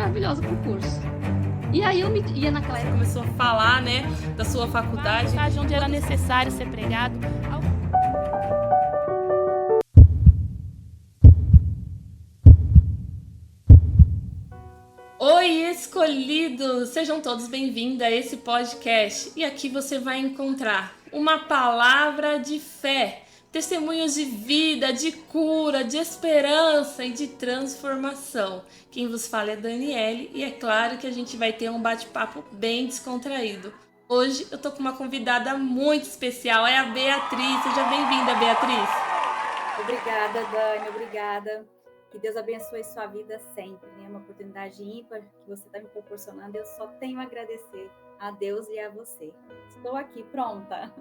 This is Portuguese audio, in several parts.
maravilhosa pro curso. E aí eu ia naquela época, começou a falar, né, da sua faculdade, onde era necessário ser pregado. Oi, escolhidos! Sejam todos bem-vindos a esse podcast. E aqui você vai encontrar uma palavra de fé, testemunhos de vida, de cura, de esperança e de transformação. Quem vos fala é Daniele e é claro que a gente vai ter um bate-papo bem descontraído. Hoje eu tô com uma convidada muito especial, é a Beatriz. Seja bem-vinda, Beatriz. Obrigada, Dani, obrigada. Que Deus abençoe sua vida sempre, né? Uma oportunidade ímpar que você está me proporcionando. Eu só tenho a agradecer a Deus e a você. Estou aqui, pronta.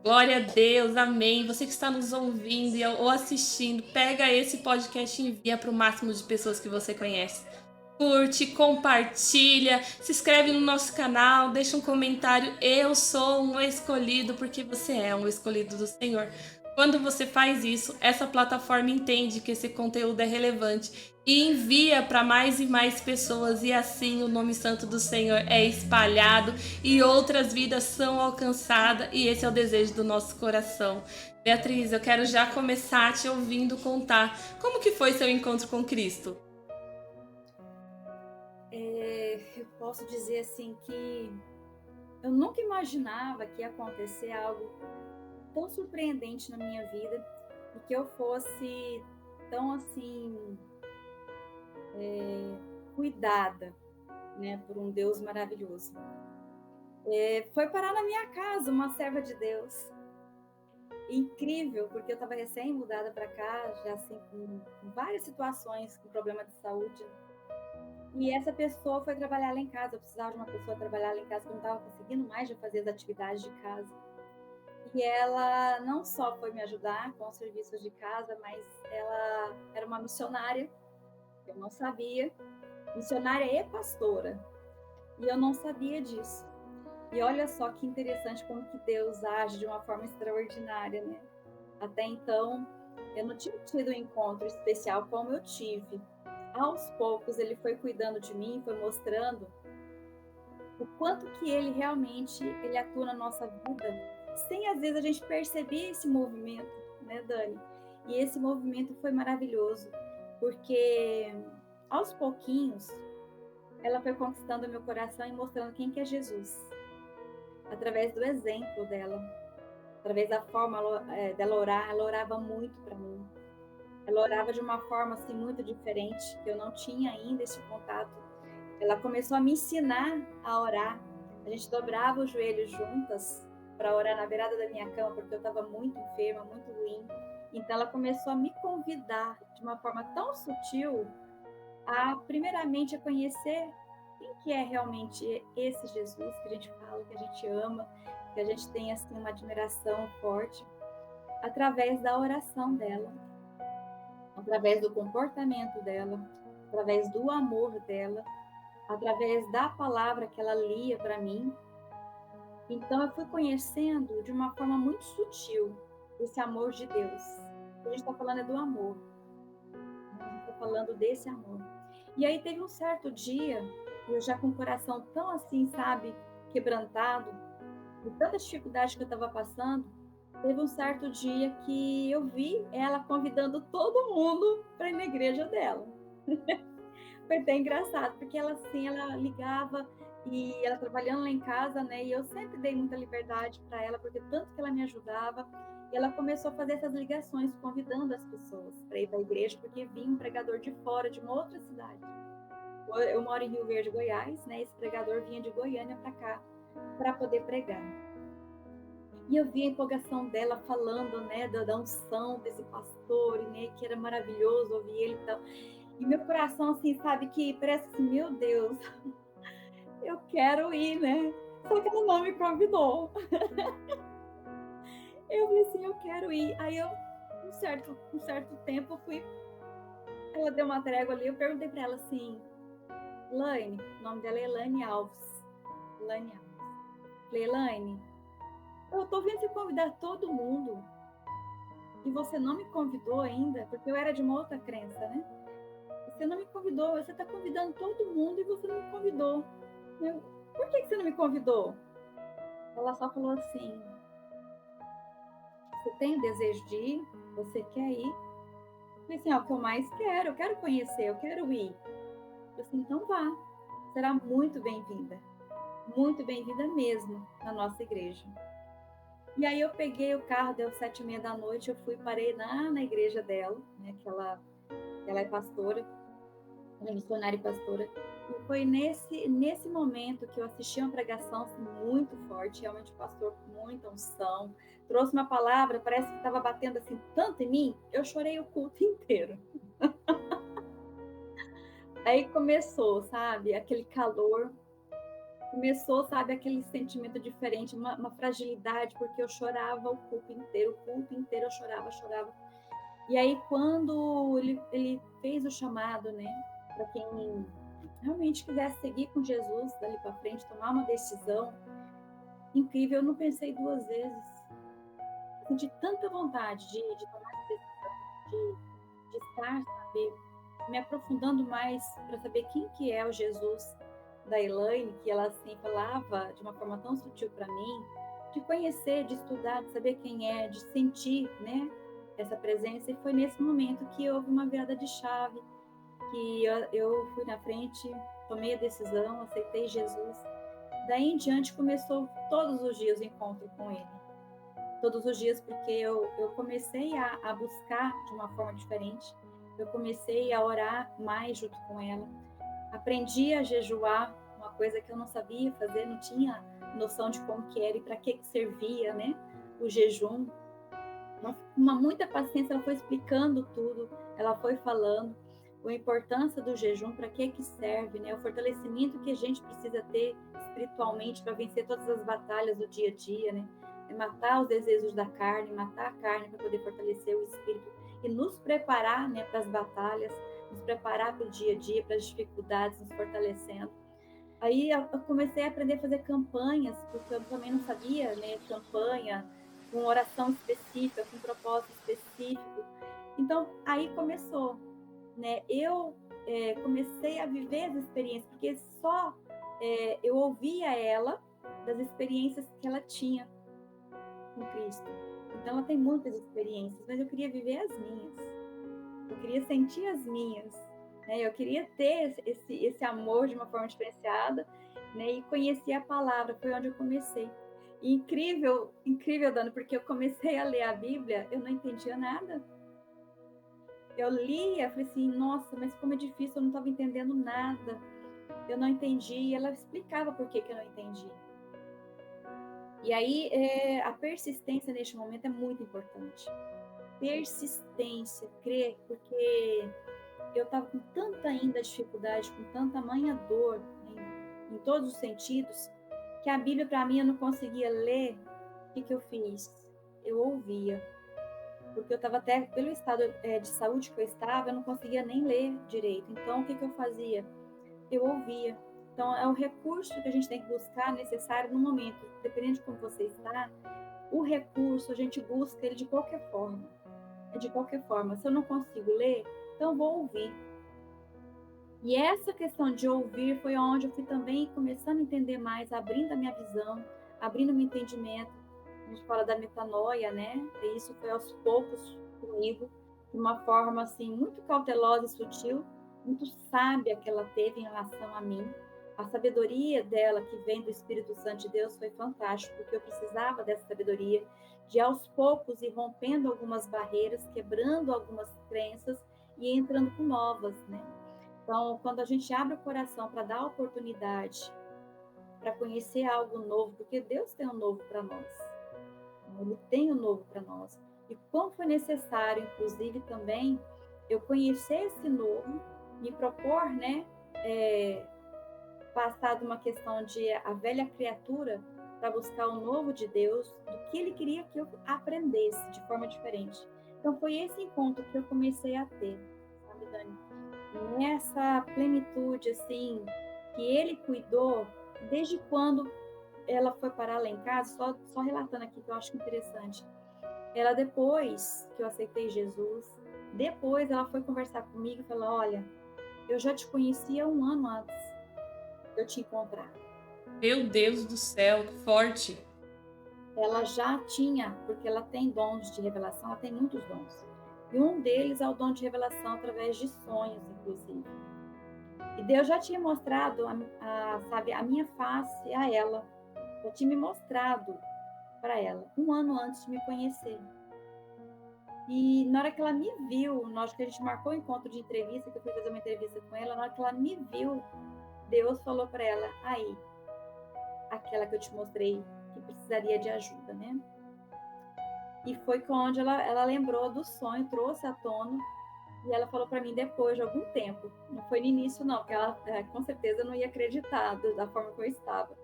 Glória a Deus, amém. Você que está nos ouvindo ou assistindo, pega esse podcast e envia para o máximo de pessoas que você conhece. Curte, compartilha, se inscreve no nosso canal, deixa um comentário. Eu sou um escolhido porque você é um escolhido do Senhor. Quando você faz isso, essa plataforma entende que esse conteúdo é relevante e envia para mais e mais pessoas, e assim o nome santo do Senhor é espalhado e outras vidas são alcançadas, e esse é o desejo do nosso coração. Beatriz, eu quero já começar te ouvindo contar como que foi seu encontro com Cristo. Eu posso dizer assim que eu nunca imaginava que ia acontecer algo tão surpreendente na minha vida e que eu fosse tão assim cuidada, né, por um Deus maravilhoso. Foi parar na minha casa uma serva de Deus. Incrível, porque eu estava recém-mudada para cá, já assim com várias situações, com problema de saúde. E essa pessoa foi trabalhar lá em casa. Eu precisava de uma pessoa trabalhar lá em casa, porque eu não estava conseguindo mais de fazer as atividades de casa. E ela não só foi me ajudar com os serviços de casa, mas ela era uma missionária, eu não sabia, missionária e pastora, e eu não sabia disso. E olha só que interessante como que Deus age de uma forma extraordinária, né? Até então, eu não tinha tido um encontro especial como eu tive. Aos poucos, ele foi cuidando de mim, foi mostrando o quanto que ele realmente ele atua na nossa vida, sem às vezes a gente perceber esse movimento, né, Dani? E esse movimento foi maravilhoso, porque aos pouquinhos ela foi conquistando meu coração e mostrando quem que é Jesus, através do exemplo dela, através da forma dela orar. Ela orava muito para mim. Ela orava de uma forma assim muito diferente, que eu não tinha ainda esse contato. Ela começou a me ensinar a orar. A gente dobrava os joelhos juntas para orar na beirada da minha cama, porque eu estava muito enferma, muito ruim. Então ela começou a me convidar de uma forma tão sutil primeiramente a conhecer quem que é realmente esse Jesus que a gente fala, que a gente ama, que a gente tem assim uma admiração forte, através da oração dela, através do comportamento dela, através do amor dela, através da palavra que ela lia para mim. Então eu fui conhecendo de uma forma muito sutil esse amor de Deus. O que a gente está falando é do amor. A gente está falando desse amor. E aí teve um certo dia, eu já com o coração tão assim, sabe, quebrantado, de tanta dificuldade que eu estava passando, teve um certo dia que eu vi ela convidando todo mundo para ir na igreja dela. Foi bem engraçado, porque ela assim, ela ligava e ela trabalhando lá em casa, né? E eu sempre dei muita liberdade para ela, porque tanto que ela me ajudava. E ela começou a fazer essas ligações, convidando as pessoas para ir para a igreja, porque vinha um pregador de fora, de uma outra cidade. Eu moro em Rio Verde, Goiás, né? Esse pregador vinha de Goiânia para cá, para poder pregar. E eu vi a empolgação dela falando, né, da unção desse pastor, né, que era maravilhoso ouvir ele e tal. E meu coração, assim, sabe, que parece assim, meu Deus, eu quero ir, né? Só que ela não me convidou. Eu falei assim, eu quero ir. Aí eu, um certo tempo, eu fui. Ela deu uma trégua ali, eu perguntei pra ela assim, Elaine, o nome dela é Elaine Alves. Elaine Alves. Falei, Elaine, eu tô vindo te convidar todo mundo e você não me convidou ainda, porque eu era de uma outra crença, né? você não me convidou, você está convidando todo mundo e você não me convidou. Por que você não me convidou? Ela só falou assim, você tem o desejo de ir? Você quer ir? Eu falei assim, o que eu mais quero, eu quero conhecer, eu quero ir. Eu falei assim, então vá, será muito bem-vinda mesmo na nossa igreja. E aí eu peguei o carro, deu 7h30 da noite, eu fui, parei na igreja dela, né, que ela é pastora, ela é missionária e pastora. E foi nesse momento que eu assisti uma pregação assim, muito forte, realmente o pastor com muita unção, trouxe uma palavra, parece que estava batendo assim tanto em mim, eu chorei o culto inteiro. Aí começou, sabe, aquele calor, começou, sabe, aquele sentimento diferente, uma fragilidade, porque eu chorava o culto inteiro eu chorava. E aí quando ele fez o chamado, né, para quem realmente quisesse seguir com Jesus dali para frente, tomar uma decisão incrível, eu não pensei duas vezes. Eu senti tanta vontade de tomar essa decisão, de estar, sabe, me aprofundando mais para saber quem que é o Jesus da Elaine, que ela assim falava de uma forma tão sutil para mim, de conhecer, de estudar, de saber quem é, de sentir, né, essa presença. E foi nesse momento que houve uma virada de chave, que eu fui na frente, tomei a decisão, aceitei Jesus. Daí em diante começou todos os dias o encontro com Ele. Todos os dias, porque eu comecei a buscar de uma forma diferente. Eu comecei a orar mais junto com ela. Aprendi a jejuar, uma coisa que eu não sabia fazer, não tinha noção de como que era e para que servia, né? O jejum. Uma muita paciência, ela foi explicando tudo, ela foi falando a importância do jejum, para que serve, né? O fortalecimento que a gente precisa ter espiritualmente para vencer todas as batalhas do dia a dia, né? É matar os desejos da carne, matar a carne para poder fortalecer o espírito e nos preparar, né, para as batalhas, nos preparar para o dia a dia, para as dificuldades, nos fortalecendo. Aí eu comecei a aprender a fazer campanhas, porque eu também não sabia, né, campanha com oração específica, com propósito específico. Então, aí começou, né? Eu comecei a viver as experiências, porque só eu ouvia ela das experiências que ela tinha com Cristo. Então, ela tem muitas experiências, mas eu queria viver as minhas. Eu queria sentir as minhas. Né? Eu queria ter esse amor de uma forma diferenciada, né? E conhecer a palavra, foi onde eu comecei. E incrível, Dani, porque eu comecei a ler a Bíblia, eu não entendia nada. Eu lia, falei assim, nossa, mas como é difícil, eu não estava entendendo nada. Eu não entendi, e ela explicava por que eu não entendi. E aí, a persistência neste momento é muito importante. Persistência, crer, porque eu estava com tanta ainda dificuldade, com tanta manha dor, em todos os sentidos, que a Bíblia, para mim, eu não conseguia ler. O que eu fiz? Eu ouvia. Porque eu estava até, pelo estado de saúde que eu estava, eu não conseguia nem ler direito. Então, o que eu fazia? Eu ouvia. Então, é o recurso que a gente tem que buscar necessário no momento. Dependendo de como você está, o recurso, a gente busca ele de qualquer forma. É de qualquer forma. Se eu não consigo ler, então eu vou ouvir. E essa questão de ouvir foi onde eu fui também começando a entender mais, abrindo a minha visão, abrindo o meu entendimento. A gente fala da metanoia, né? E isso foi aos poucos comigo, de uma forma assim muito cautelosa e sutil, muito sábia que ela teve em relação a mim. A sabedoria dela, que vem do Espírito Santo de Deus, foi fantástico, porque eu precisava dessa sabedoria, de aos poucos ir rompendo algumas barreiras, quebrando algumas crenças e entrando com novas, né? Então, quando a gente abre o coração para dar oportunidade, para conhecer algo novo, porque Deus tem um novo para nós. Ele tem um novo para nós. E como foi necessário, inclusive, também, eu conhecer esse novo, me propor, né, passar de uma questão de a velha criatura para buscar o novo de Deus, do que Ele queria que eu aprendesse de forma diferente. Então, foi esse encontro que eu comecei a ter, sabe, Dani? Nessa plenitude, assim, que Ele cuidou desde quando ela foi parar lá em casa, só relatando aqui que eu acho interessante. Ela, depois que eu aceitei Jesus, depois ela foi conversar comigo e falou, olha, eu já te conhecia 1 ano antes de eu te encontrar. Meu Deus do céu, que forte. Ela já tinha, porque ela tem dons de revelação, ela tem muitos dons. E um deles é o dom de revelação através de sonhos, inclusive. E Deus já tinha mostrado sabe, a minha face a ela. Já tinha me mostrado para ela, 1 ano antes de me conhecer. E na hora que ela me viu, na hora que a gente marcou o encontro de entrevista, que eu fui fazer uma entrevista com ela, na hora que ela me viu, Deus falou para ela, aí, aquela que eu te mostrei que precisaria de ajuda, né? E foi onde ela lembrou do sonho, trouxe à tona, e ela falou para mim depois de algum tempo. Não foi no início, não, porque ela com certeza não ia acreditar da forma que eu estava.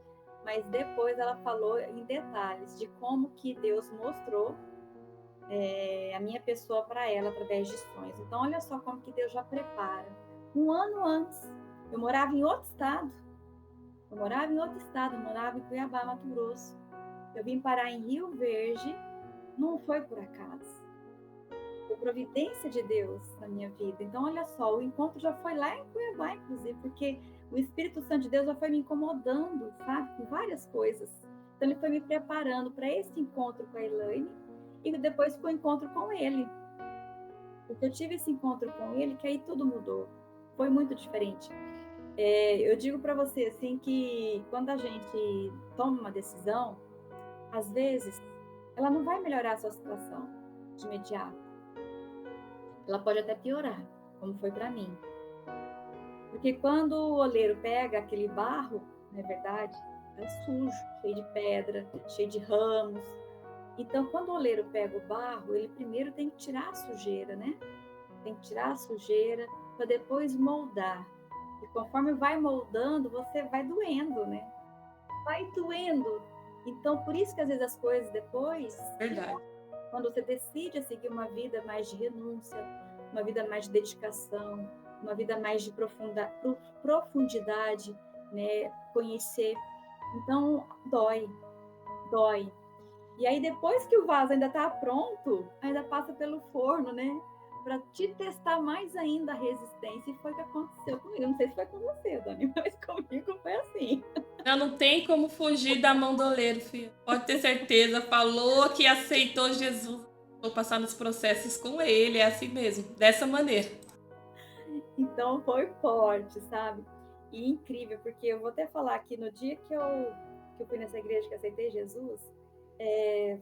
Mas depois ela falou em detalhes de como que Deus mostrou a minha pessoa para ela através de sonhos. Então, olha só como que Deus já prepara. 1 ano antes, eu morava em outro estado. Eu morava em Cuiabá, Mato Grosso. Eu vim parar em Rio Verde, não foi por acaso. Foi providência de Deus na minha vida. Então, olha só, o encontro já foi lá em Cuiabá, inclusive, porque o Espírito Santo de Deus já foi me incomodando, sabe, com várias coisas. Então, ele foi me preparando para esse encontro com a Elaine e depois para o encontro com ele. Porque eu tive esse encontro com ele, que aí tudo mudou. Foi muito diferente. Eu digo para você, assim, que quando a gente toma uma decisão, às vezes, ela não vai melhorar a sua situação de imediato. Ela pode até piorar, como foi para mim. Porque quando o oleiro pega aquele barro, não é verdade? É sujo, cheio de pedra, cheio de ramos. Então, quando o oleiro pega o barro, ele primeiro tem que tirar a sujeira, né? Tem que tirar a sujeira para depois moldar. E conforme vai moldando, você vai doendo, né? Vai doendo. Então, por isso que às vezes as coisas depois, Verdade. quando você decide a seguir uma vida mais de renúncia, uma vida mais de dedicação, uma vida mais de profundidade, né? Conhecer. Então, dói. E aí, depois que o vaso ainda está pronto, ainda passa pelo forno, né? Para te testar mais ainda a resistência. E foi o que aconteceu comigo. Não sei se foi com você, Dani, mas comigo foi assim. Não tem como fugir da mão do oleiro, filho. Pode ter certeza. Falou que aceitou Jesus. Vou passar nos processos com ele. É assim mesmo, dessa maneira. Então, foi forte, sabe? E incrível, porque eu vou até falar que no dia que eu fui nessa igreja, que aceitei Jesus,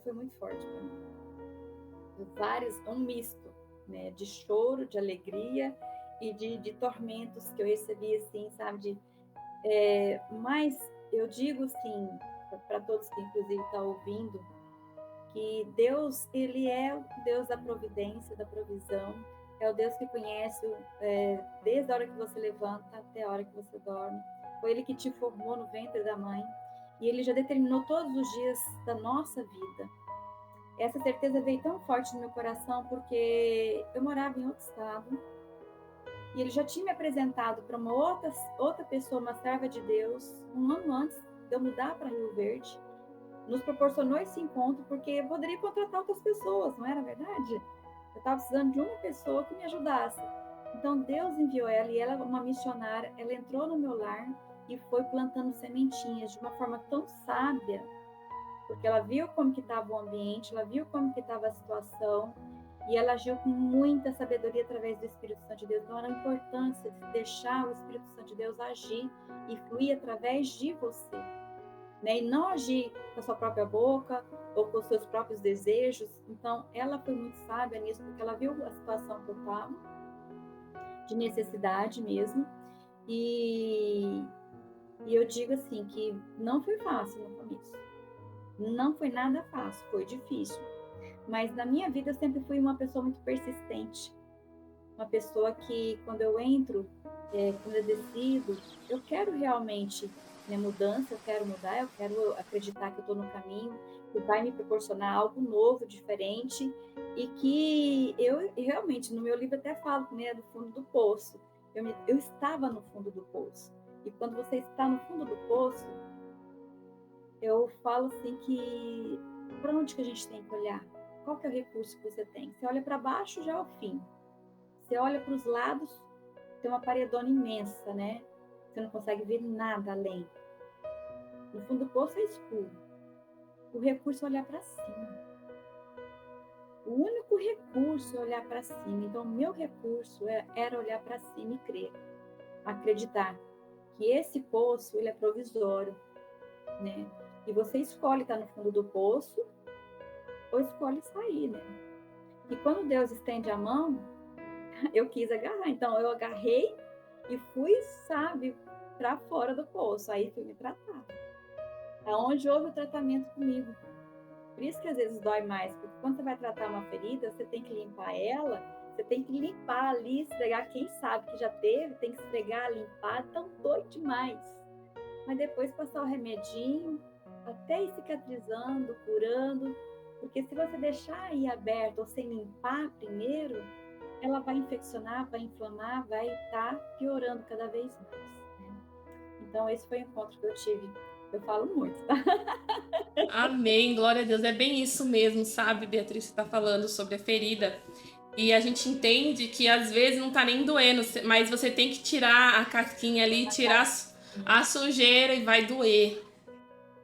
foi muito forte para mim. Um misto, né, de choro, de alegria e de tormentos que eu recebi, assim, sabe? Mas eu digo, assim, para todos que inclusive estão ouvindo, que Deus, ele é o Deus da providência, da provisão, é o Deus que conhece desde a hora que você levanta até a hora que você dorme. Foi Ele que te formou no ventre da mãe e Ele já determinou todos os dias da nossa vida. Essa certeza veio tão forte no meu coração porque eu morava em outro estado e Ele já tinha me apresentado para uma outra pessoa, uma serva de Deus, 1 ano antes de eu mudar para Rio Verde. Nos proporcionou esse encontro porque eu poderia contratar outras pessoas, não era verdade? Eu estava precisando de uma pessoa que me ajudasse. Então Deus enviou ela e ela é uma missionária. Ela entrou no meu lar e foi plantando sementinhas de uma forma tão sábia, porque ela viu como que estava o ambiente, ela viu como que estava a situação e ela agiu com muita sabedoria através do Espírito Santo de Deus. Então era a importância de deixar o Espírito Santo de Deus agir e fluir através de você. Né? E não agir com a sua própria boca ou com os seus próprios desejos. Então, ela foi muito sábia nisso, porque ela viu a situação que eu estava, de necessidade mesmo. E eu digo assim, que não foi fácil no começo. Não foi nada fácil, foi difícil. Mas na minha vida eu sempre fui uma pessoa muito persistente. Uma pessoa que, quando eu entro, quando eu decido, eu quero realmente mudança, eu quero mudar, eu quero acreditar que eu estou no caminho, que vai me proporcionar algo novo, diferente, e que eu realmente, no meu livro até falo, né, do fundo do poço. Eu estava no fundo do poço. E quando você está no fundo do poço, eu falo assim que para onde que a gente tem que olhar? Qual que é o recurso que você tem? Você olha para baixo, já é o fim. Você olha para os lados, tem uma paredona imensa, né? Você não consegue ver nada além. No fundo do poço é escuro. O recurso é olhar para cima. O único recurso é olhar para cima. Então, o meu recurso era olhar para cima e crer. Acreditar que esse poço ele é provisório, né? E você escolhe estar no fundo do poço ou escolhe sair, né? E quando Deus estende a mão, eu quis agarrar. Então, eu agarrei e fui, sabe, para fora do poço. Aí fui me tratar. Aonde houve o tratamento comigo. Por isso que às vezes dói mais, porque quando você vai tratar uma ferida, você tem que limpar ela, você tem que limpar ali, esfregar. Quem sabe que já teve, tem que esfregar, limpar, tão doido demais. Mas depois passar o remedinho, até ir cicatrizando, curando, porque se você deixar aí aberto ou sem limpar primeiro, ela vai infeccionar, vai inflamar, vai estar piorando cada vez mais. Né? Então esse foi o encontro que eu tive. Eu falo muito, tá? Amém, glória a Deus. É bem isso mesmo, sabe, Beatriz? Você tá falando sobre a ferida. E a gente entende que às vezes não tá nem doendo, mas você tem que tirar a casquinha ali, tirar a sujeira e vai doer.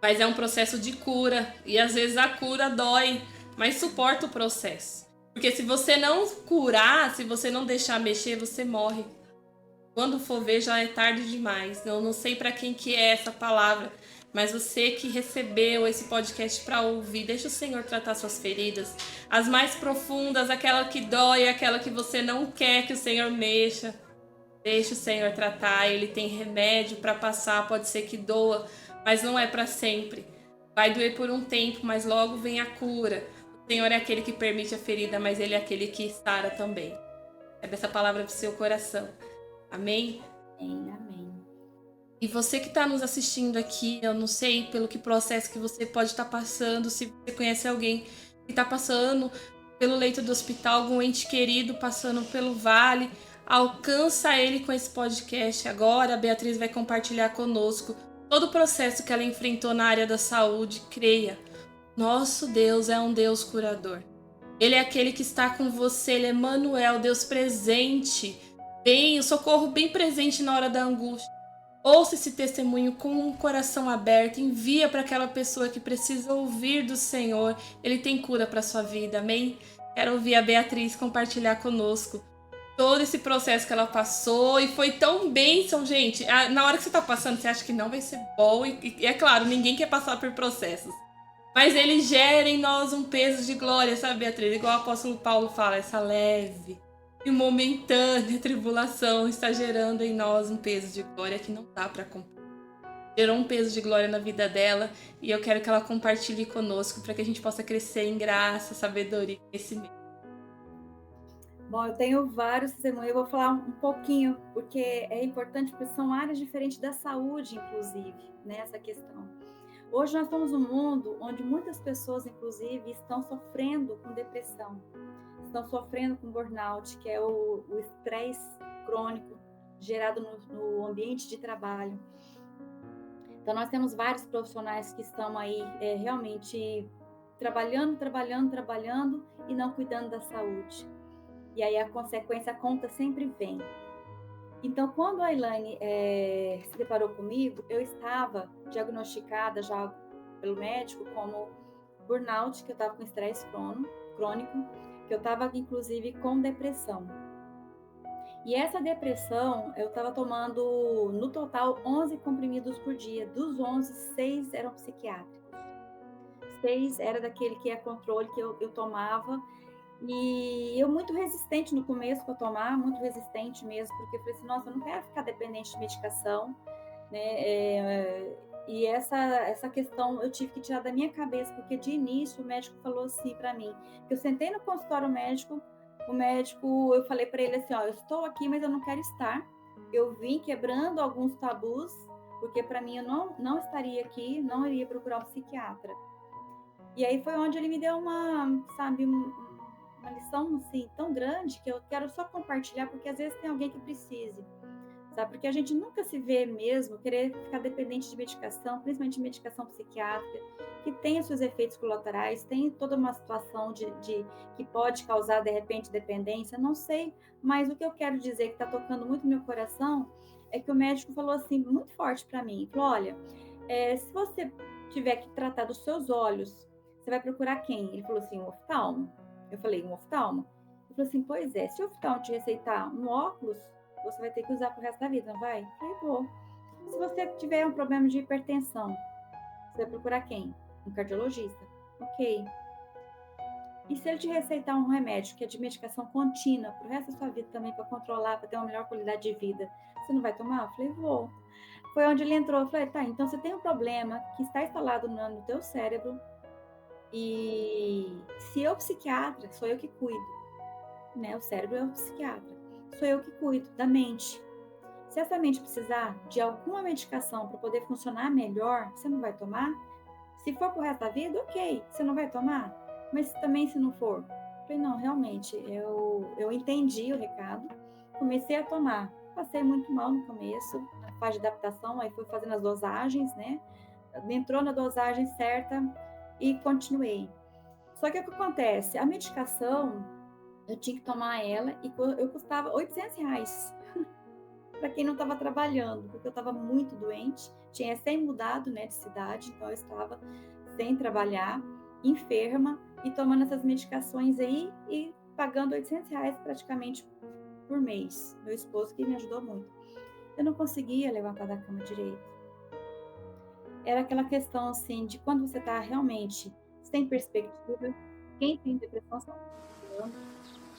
Mas é um processo de cura. E às vezes a cura dói, mas suporta o processo. Porque se você não curar, se você não deixar mexer, você morre. Quando for ver, já é tarde demais. Eu não sei para quem que é essa palavra, mas você que recebeu esse podcast para ouvir, deixa o Senhor tratar suas feridas. As mais profundas, aquela que dói, aquela que você não quer que o Senhor mexa. Deixa o Senhor tratar. Ele tem remédio para passar, pode ser que doa, mas não é para sempre. Vai doer por um tempo, mas logo vem a cura. O Senhor é aquele que permite a ferida, mas Ele é aquele que sara também. É essa palavra para o seu coração. Amém? Amém. E você que está nos assistindo aqui, eu não sei pelo que processo que você pode estar passando, se você conhece alguém que está passando pelo leito do hospital, algum ente querido passando pelo vale, alcança ele com esse podcast agora. A Beatriz vai compartilhar conosco todo o processo que ela enfrentou na área da saúde. Creia, nosso Deus é um Deus curador. Ele é aquele que está com você, Ele é Emmanuel, Deus presente, bem, o socorro bem presente na hora da angústia. Ouça esse testemunho com um coração aberto, envia para aquela pessoa que precisa ouvir do Senhor. Ele tem cura para sua vida, amém? Quero ouvir a Beatriz compartilhar conosco todo esse processo que ela passou e foi tão bênção, gente. Na hora que você está passando, você acha que não vai ser bom e é claro, ninguém quer passar por processos. Mas ele gera em nós um peso de glória, sabe, Beatriz? Igual o apóstolo Paulo fala, essa leve e momentânea tribulação está gerando em nós um peso de glória que não dá para comparar. Gerou um peso de glória na vida dela e eu quero que ela compartilhe conosco para que a gente possa crescer em graça, sabedoria e conhecimento. Bom, eu tenho vários testemunhos, eu vou falar um pouquinho, porque é importante, porque são áreas diferentes da saúde, inclusive, né, essa questão. Hoje nós estamos num mundo onde muitas pessoas, inclusive, estão sofrendo com depressão, estão sofrendo com burnout, que é o estresse crônico gerado no ambiente de trabalho. Então, nós temos vários profissionais que estão aí realmente trabalhando e não cuidando da saúde. E aí a consequência, a conta sempre vem. Então, quando a Elaine se deparou comigo, eu estava diagnosticada já pelo médico como burnout, que eu estava com estresse crônico, que eu estava, inclusive, com depressão. E essa depressão, eu estava tomando, no total, 11 comprimidos por dia. Dos 11, 6 eram psiquiátricos. 6 era daquele que é controle que eu tomava. E eu muito resistente no começo para tomar, muito resistente mesmo, porque eu falei assim, nossa, eu não quero ficar dependente de medicação, né? E essa questão eu tive que tirar da minha cabeça, porque de início o médico falou assim para mim, que eu sentei no consultório médico, eu falei para ele assim, ó, eu estou aqui, mas eu não quero estar. Eu vim quebrando alguns tabus, porque para mim eu não estaria aqui, não iria procurar um psiquiatra. E aí foi onde ele me deu uma lição assim tão grande que eu quero só compartilhar, porque às vezes tem alguém que precise. sabe? Porque a gente nunca se vê mesmo querer ficar dependente de medicação, principalmente de medicação psiquiátrica, que tem os seus efeitos colaterais, tem toda uma situação que pode causar, de repente, dependência, não sei, mas o que eu quero dizer que está tocando muito no meu coração é que o médico falou assim, muito forte para mim, falou, olha, se você tiver que tratar dos seus olhos, você vai procurar quem? Ele falou assim, um oftalmo. Eu falei, um oftalmo? Ele falou assim, pois é, se o oftalmo te receitar um óculos, você vai ter que usar pro resto da vida, não vai? Eu falei, vou. Se você tiver um problema de hipertensão, você vai procurar quem? Um cardiologista. Ok. E se ele te receitar um remédio que é de medicação contínua pro resto da sua vida também, para controlar, para ter uma melhor qualidade de vida, você não vai tomar? Eu falei, vou. Foi onde ele entrou. Eu falei, tá, então você tem um problema que está instalado no teu cérebro e se eu psiquiatra, sou eu que cuido, né? O cérebro é o psiquiatra. Sou eu que cuido da mente. Se essa mente precisar de alguma medicação para poder funcionar melhor, você não vai tomar? Se for pro resto da vida, ok, você não vai tomar? Mas também se não for? Eu falei, não, realmente, eu entendi o recado, comecei a tomar. Passei muito mal no começo, na fase de adaptação, aí fui fazendo as dosagens, né? Entrou na dosagem certa e continuei. Só que o que acontece? A medicação, eu tinha que tomar ela e eu custava R$ 800 para quem não estava trabalhando, porque eu estava muito doente, tinha recém mudado, né, de cidade, então eu estava sem trabalhar, enferma e tomando essas medicações aí e pagando R$ 800 praticamente por mês. Meu esposo que me ajudou muito. Eu não conseguia levantar da cama direito. Era aquela questão assim de quando você está realmente sem perspectiva, quem tem depressão está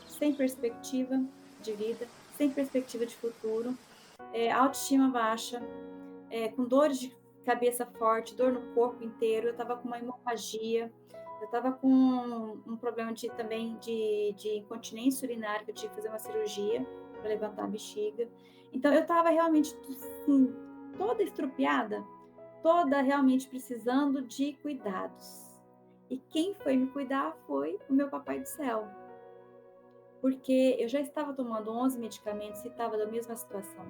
sem perspectiva de vida, sem perspectiva de futuro, autoestima baixa, com dores de cabeça forte, dor no corpo inteiro, eu estava com uma hemorragia, eu estava com um problema também de incontinência urinária, que eu tive que fazer uma cirurgia para levantar a bexiga. Então, eu estava realmente, assim, toda estrupiada, toda realmente precisando de cuidados. E quem foi me cuidar foi o meu papai do céu. Porque eu já estava tomando 11 medicamentos e estava da mesma situação.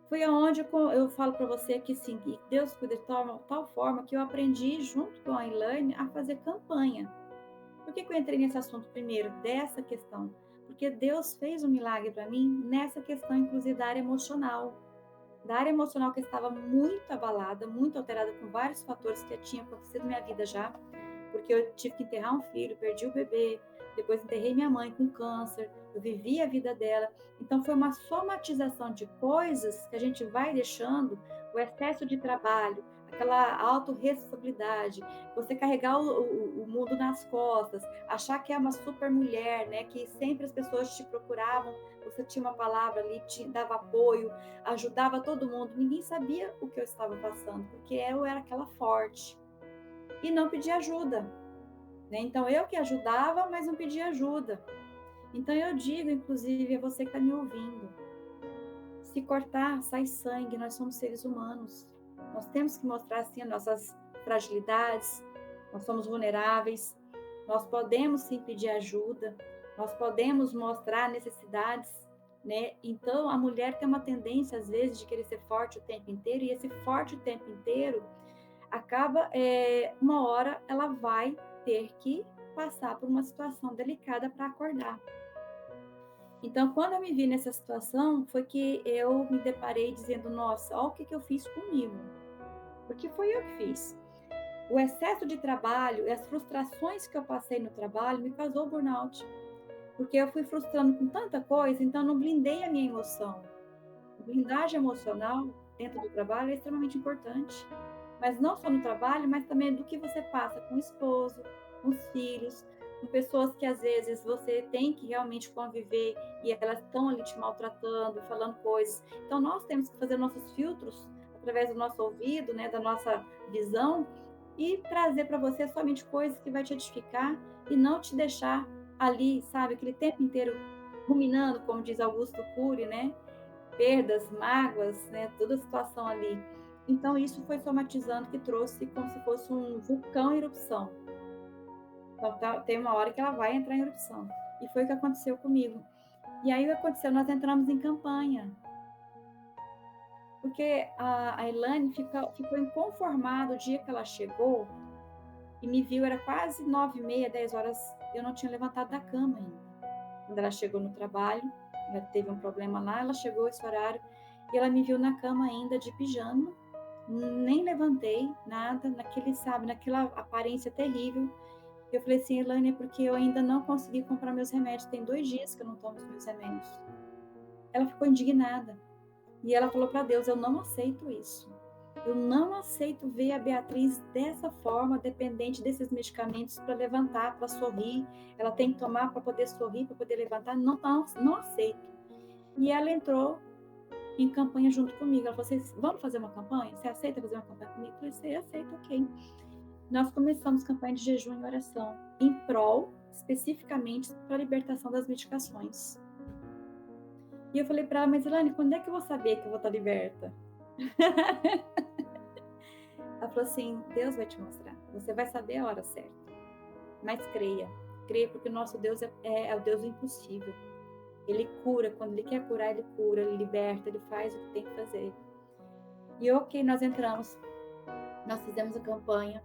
Foi aonde eu falo para você que sim, que Deus cuida de tal forma que eu aprendi junto com a Elaine a fazer campanha. Por que eu entrei nesse assunto primeiro, dessa questão? Porque Deus fez um milagre para mim nessa questão, inclusive da área emocional. Da área emocional que eu estava muito abalada, muito alterada com vários fatores que tinham acontecido na minha vida já, porque eu tive que enterrar um filho, perdi o bebê, depois enterrei minha mãe com câncer, eu vivi a vida dela. Então foi uma somatização de coisas que a gente vai deixando, o excesso de trabalho, aquela autorresponsabilidade, você carregar o mundo nas costas, achar que é uma super mulher, né? Que sempre as pessoas te procuravam, você tinha uma palavra ali, te dava apoio, ajudava todo mundo. Ninguém sabia o que eu estava passando, porque eu era aquela forte. E não pedia ajuda, né? Então eu que ajudava, mas não pedia ajuda. Então eu digo, inclusive, a você que está me ouvindo, se cortar, sai sangue, nós somos seres humanos. Nós temos que mostrar assim as nossas fragilidades, nós somos vulneráveis, nós podemos sim pedir ajuda, nós podemos mostrar necessidades, né? Então a mulher tem uma tendência às vezes de querer ser forte o tempo inteiro, e esse forte o tempo inteiro acaba, uma hora ela vai ter que passar por uma situação delicada para acordar. Então, quando eu me vi nessa situação, foi que eu me deparei dizendo, nossa, olha o que eu fiz comigo. Porque foi eu que fiz. O excesso de trabalho e as frustrações que eu passei no trabalho me causou burnout. Porque eu fui frustrando com tanta coisa, então não blindei a minha emoção. A blindagem emocional dentro do trabalho é extremamente importante. Mas não só no trabalho, mas também do que você passa com o esposo, com os filhos, com pessoas que às vezes você tem que realmente conviver e elas estão ali te maltratando, falando coisas. Então nós temos que fazer nossos filtros através do nosso ouvido, né, da nossa visão, e trazer para você somente coisas que vai te edificar e não te deixar ali, sabe, aquele tempo inteiro ruminando, como diz Augusto Cury, né? Perdas, mágoas, né? Toda a situação ali. Então, isso foi somatizando, que trouxe como se fosse um vulcão em erupção. Então, tem uma hora que ela vai entrar em erupção. E foi o que aconteceu comigo. E aí, o que aconteceu? Nós entramos em campanha. Porque a Elaine ficou inconformada o dia que ela chegou e me viu, era quase 9h30, 10 horas, eu não tinha levantado da cama ainda. Quando ela chegou no trabalho, ela teve um problema lá, ela chegou esse horário e ela me viu na cama ainda de pijama, nem levantei, nada, naquela aparência terrível. Eu falei assim, Elaine, é porque eu ainda não consegui comprar meus remédios, tem 2 dias que eu não tomo os meus remédios. Ela ficou indignada e ela falou para Deus, eu não aceito isso. Eu não aceito ver a Beatriz dessa forma, dependente desses medicamentos para levantar, para sorrir. Ela tem que tomar para poder sorrir, para poder levantar. Não aceito. E ela entrou em campanha junto comigo. Ela falou assim, vamos fazer uma campanha? Você aceita fazer uma campanha comigo? Eu falei, você aceita, ok. Nós começamos campanha de jejum e oração, em prol, especificamente, para a libertação das medicações. E eu falei para ela, mas Elaine, quando é que eu vou saber que eu vou estar liberta? Ela falou assim, Deus vai te mostrar, você vai saber a hora certa. Mas creia porque o nosso Deus é o Deus do impossível. Ele cura, quando Ele quer curar, Ele cura, Ele liberta, Ele faz o que tem que fazer. E ok, nós entramos, nós fizemos a campanha,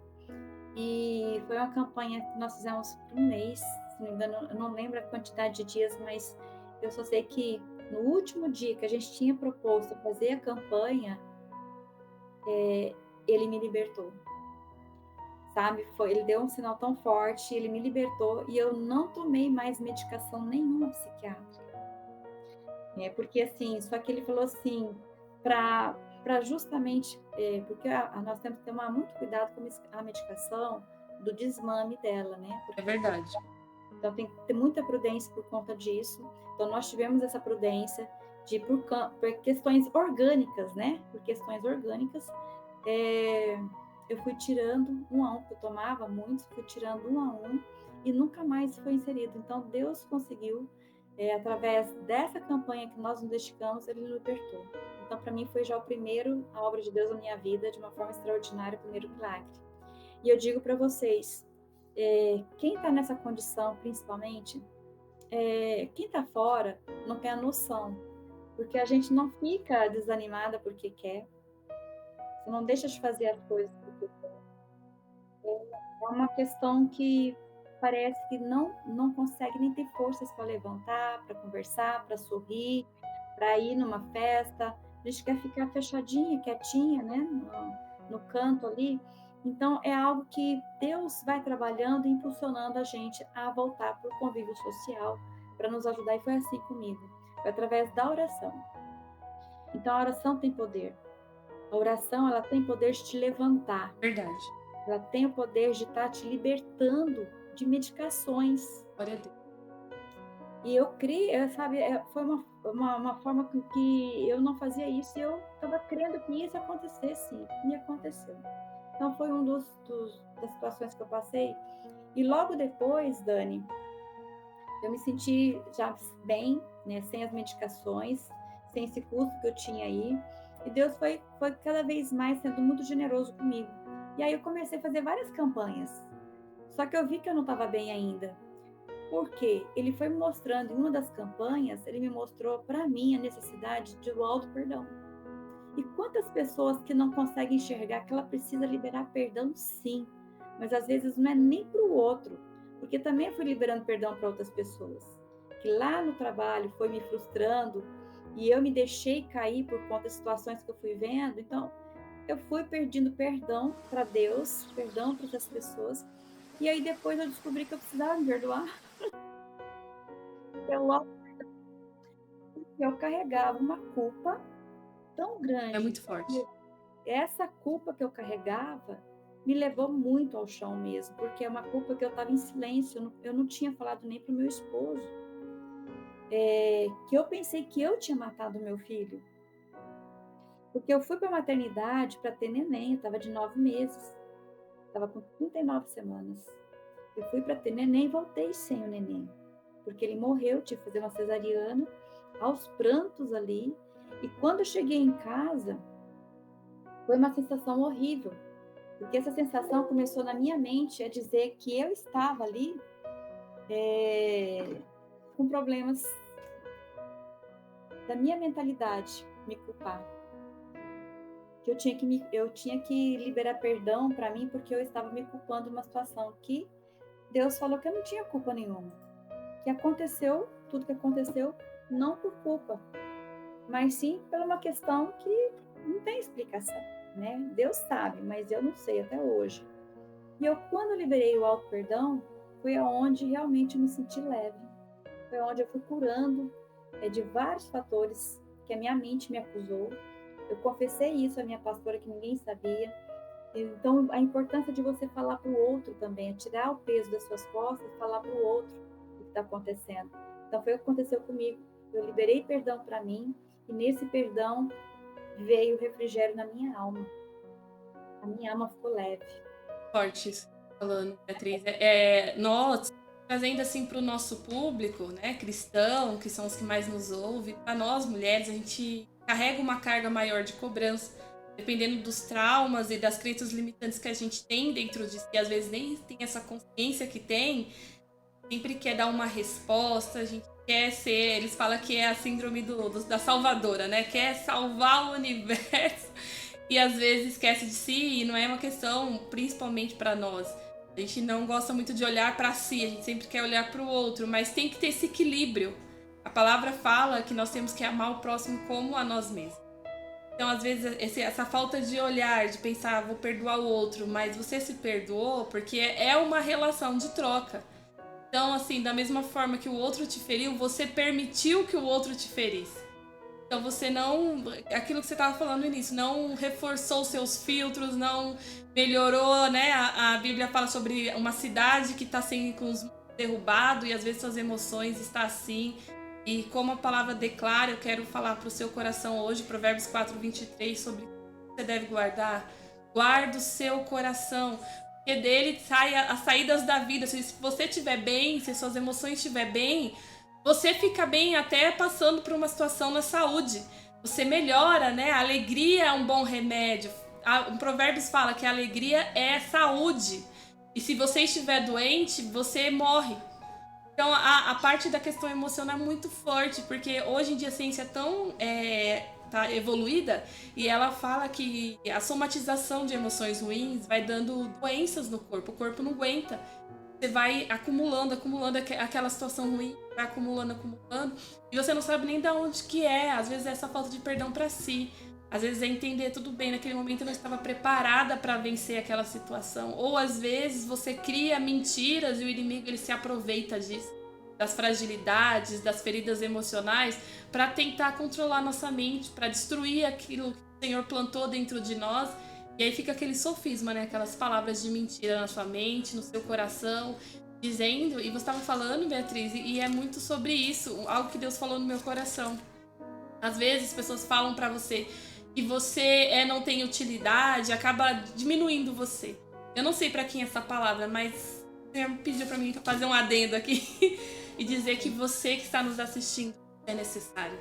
e foi uma campanha que nós fizemos por um mês, se não me engano, eu não lembro a quantidade de dias, mas eu só sei que no último dia que a gente tinha proposto fazer a campanha, ele me libertou, sabe? Ele deu um sinal tão forte, ele me libertou e eu não tomei mais medicação nenhuma psiquiátrica. Porque assim, só que ele falou assim, para justamente, porque nós temos que tomar muito cuidado com a medicação do desmame dela, né? Porque, É verdade. então tem que ter muita prudência por conta disso. Então nós tivemos essa prudência de por questões orgânicas, né? Por questões orgânicas, eu fui tirando um a um, porque eu tomava muito, fui tirando um a um e nunca mais foi inserido. Então Deus conseguiu, através dessa campanha que nós nos dedicamos, Ele libertou. Então para mim foi já a obra de Deus na minha vida, de uma forma extraordinária, o primeiro milagre. E eu digo para vocês, quem está nessa condição, principalmente, quem está fora não tem a noção, porque a gente não fica desanimada porque quer, você não deixa de fazer as coisas porque quer. É uma questão que parece que não consegue nem ter forças para levantar, para conversar, para sorrir, para ir numa festa. A gente quer ficar fechadinha, quietinha, né, no canto ali. Então, é algo que Deus vai trabalhando e impulsionando a gente a voltar para o convívio social, para nos ajudar. E foi assim comigo. Foi através da oração. Então, a oração tem poder. A oração, ela tem poder de te levantar. Verdade. Ela tem o poder de estar te libertando de medicações. Glória a Deus. E eu criei, sabe, foi uma forma com que eu não fazia isso e eu estava crendo que isso acontecesse, e aconteceu. Então foi um das situações que eu passei. E logo depois, Dani, eu me senti já bem, né, sem as medicações, sem esse custo que eu tinha aí. E Deus foi cada vez mais sendo muito generoso comigo. E aí eu comecei a fazer várias campanhas. Só que eu vi que eu não estava bem ainda. Por quê? Ele foi me mostrando, em uma das campanhas, ele me mostrou para mim a necessidade do auto-perdão. E quantas pessoas que não conseguem enxergar que ela precisa liberar perdão, sim. Mas às vezes não é nem para o outro. Porque também eu fui liberando perdão para outras pessoas. Que lá no trabalho foi me frustrando e eu me deixei cair por conta das situações que eu fui vendo. Então, eu fui perdendo perdão para Deus, perdão para outras pessoas. E aí depois eu descobri que eu precisava me perdoar. Eu carregava uma culpa tão grande. É muito forte. Essa culpa que eu carregava me levou muito ao chão mesmo, porque é uma culpa que eu estava em silêncio, eu não tinha falado nem para o meu esposo, que eu pensei que eu tinha matado meu filho. Porque eu fui para a maternidade para ter neném, eu estava de 9 meses, estava com 39 semanas. Eu fui para ter neném e voltei sem o neném, porque ele morreu, tive que fazer uma cesariana, aos prantos ali. E quando eu cheguei em casa, foi uma sensação horrível, porque essa sensação começou na minha mente a dizer que eu estava ali com problemas da minha mentalidade, me culpar. que eu tinha que liberar perdão para mim porque eu estava me culpando de uma situação que Deus falou que eu não tinha culpa nenhuma. Que aconteceu, tudo que aconteceu, não por culpa, mas sim por uma questão que não tem explicação, né? Deus sabe, mas eu não sei até hoje. E eu, quando eu liberei o auto-perdão, foi aonde realmente eu me senti leve. Foi onde eu fui curando de vários fatores que a minha mente me acusou. Eu confessei isso à minha pastora, que ninguém sabia. Então, a importância de você falar para o outro também, é tirar o peso das suas costas e falar para o outro o que está acontecendo. Então, foi o que aconteceu comigo. Eu liberei perdão para mim e nesse perdão veio refrigério na minha alma. A minha alma ficou leve. Forte isso que você tá falando, Beatriz. Nós, trazendo assim para o nosso público, né, cristão, que são os que mais nos ouvem, para nós mulheres, a gente carrega uma carga maior de cobrança, dependendo dos traumas e das crenças limitantes que a gente tem dentro de si, às vezes nem tem essa consciência que tem, sempre quer dar uma resposta, a gente quer ser, eles falam que é a síndrome da salvadora, né? Quer salvar o universo e às vezes esquece de si, e não é uma questão principalmente para nós. A gente não gosta muito de olhar para si, a gente sempre quer olhar para o outro, mas tem que ter esse equilíbrio. A palavra fala que nós temos que amar o próximo como a nós mesmos. Então, às vezes, essa falta de olhar, de pensar, vou perdoar o outro, mas você se perdoou porque é uma relação de troca. Então, assim, da mesma forma que o outro te feriu, você permitiu que o outro te ferisse. Então, você não... Aquilo que você estava falando no início, não reforçou seus filtros, não melhorou, né? A Bíblia fala sobre uma cidade que está sendo com os muros derrubado e às vezes suas emoções estão assim. E como a palavra declara, eu quero falar para o seu coração hoje, Provérbios 4:23, sobre o que você deve guardar. Guarda o seu coração, porque dele saem as saídas da vida. Se você estiver bem, se suas emoções estiverem bem, você fica bem até passando por uma situação na saúde. Você melhora, né? A alegria é um bom remédio. O Provérbios fala que a alegria é saúde. E se você estiver doente, você morre. Então, a parte da questão emocional é muito forte, porque hoje em dia a ciência é tão tá evoluída, e ela fala que a somatização de emoções ruins vai dando doenças no corpo. O corpo não aguenta. Você vai acumulando aquela situação ruim, vai acumulando, e você não sabe nem de onde que é. Às vezes é essa falta de perdão para si. Às vezes é entender tudo bem, naquele momento eu não estava preparada para vencer aquela situação. Ou às vezes você cria mentiras e o inimigo ele se aproveita disso, das fragilidades, das feridas emocionais, para tentar controlar nossa mente, para destruir aquilo que o Senhor plantou dentro de nós. E aí fica aquele sofisma, né? Aquelas palavras de mentira na sua mente, no seu coração, dizendo... E você estava falando, Beatriz, e é muito sobre isso, algo que Deus falou no meu coração. Às vezes as pessoas falam para você que você não tem utilidade, acaba diminuindo você. Eu não sei para quem é essa palavra, mas o Senhor pediu para mim fazer um adendo aqui e dizer que você que está nos assistindo é necessário.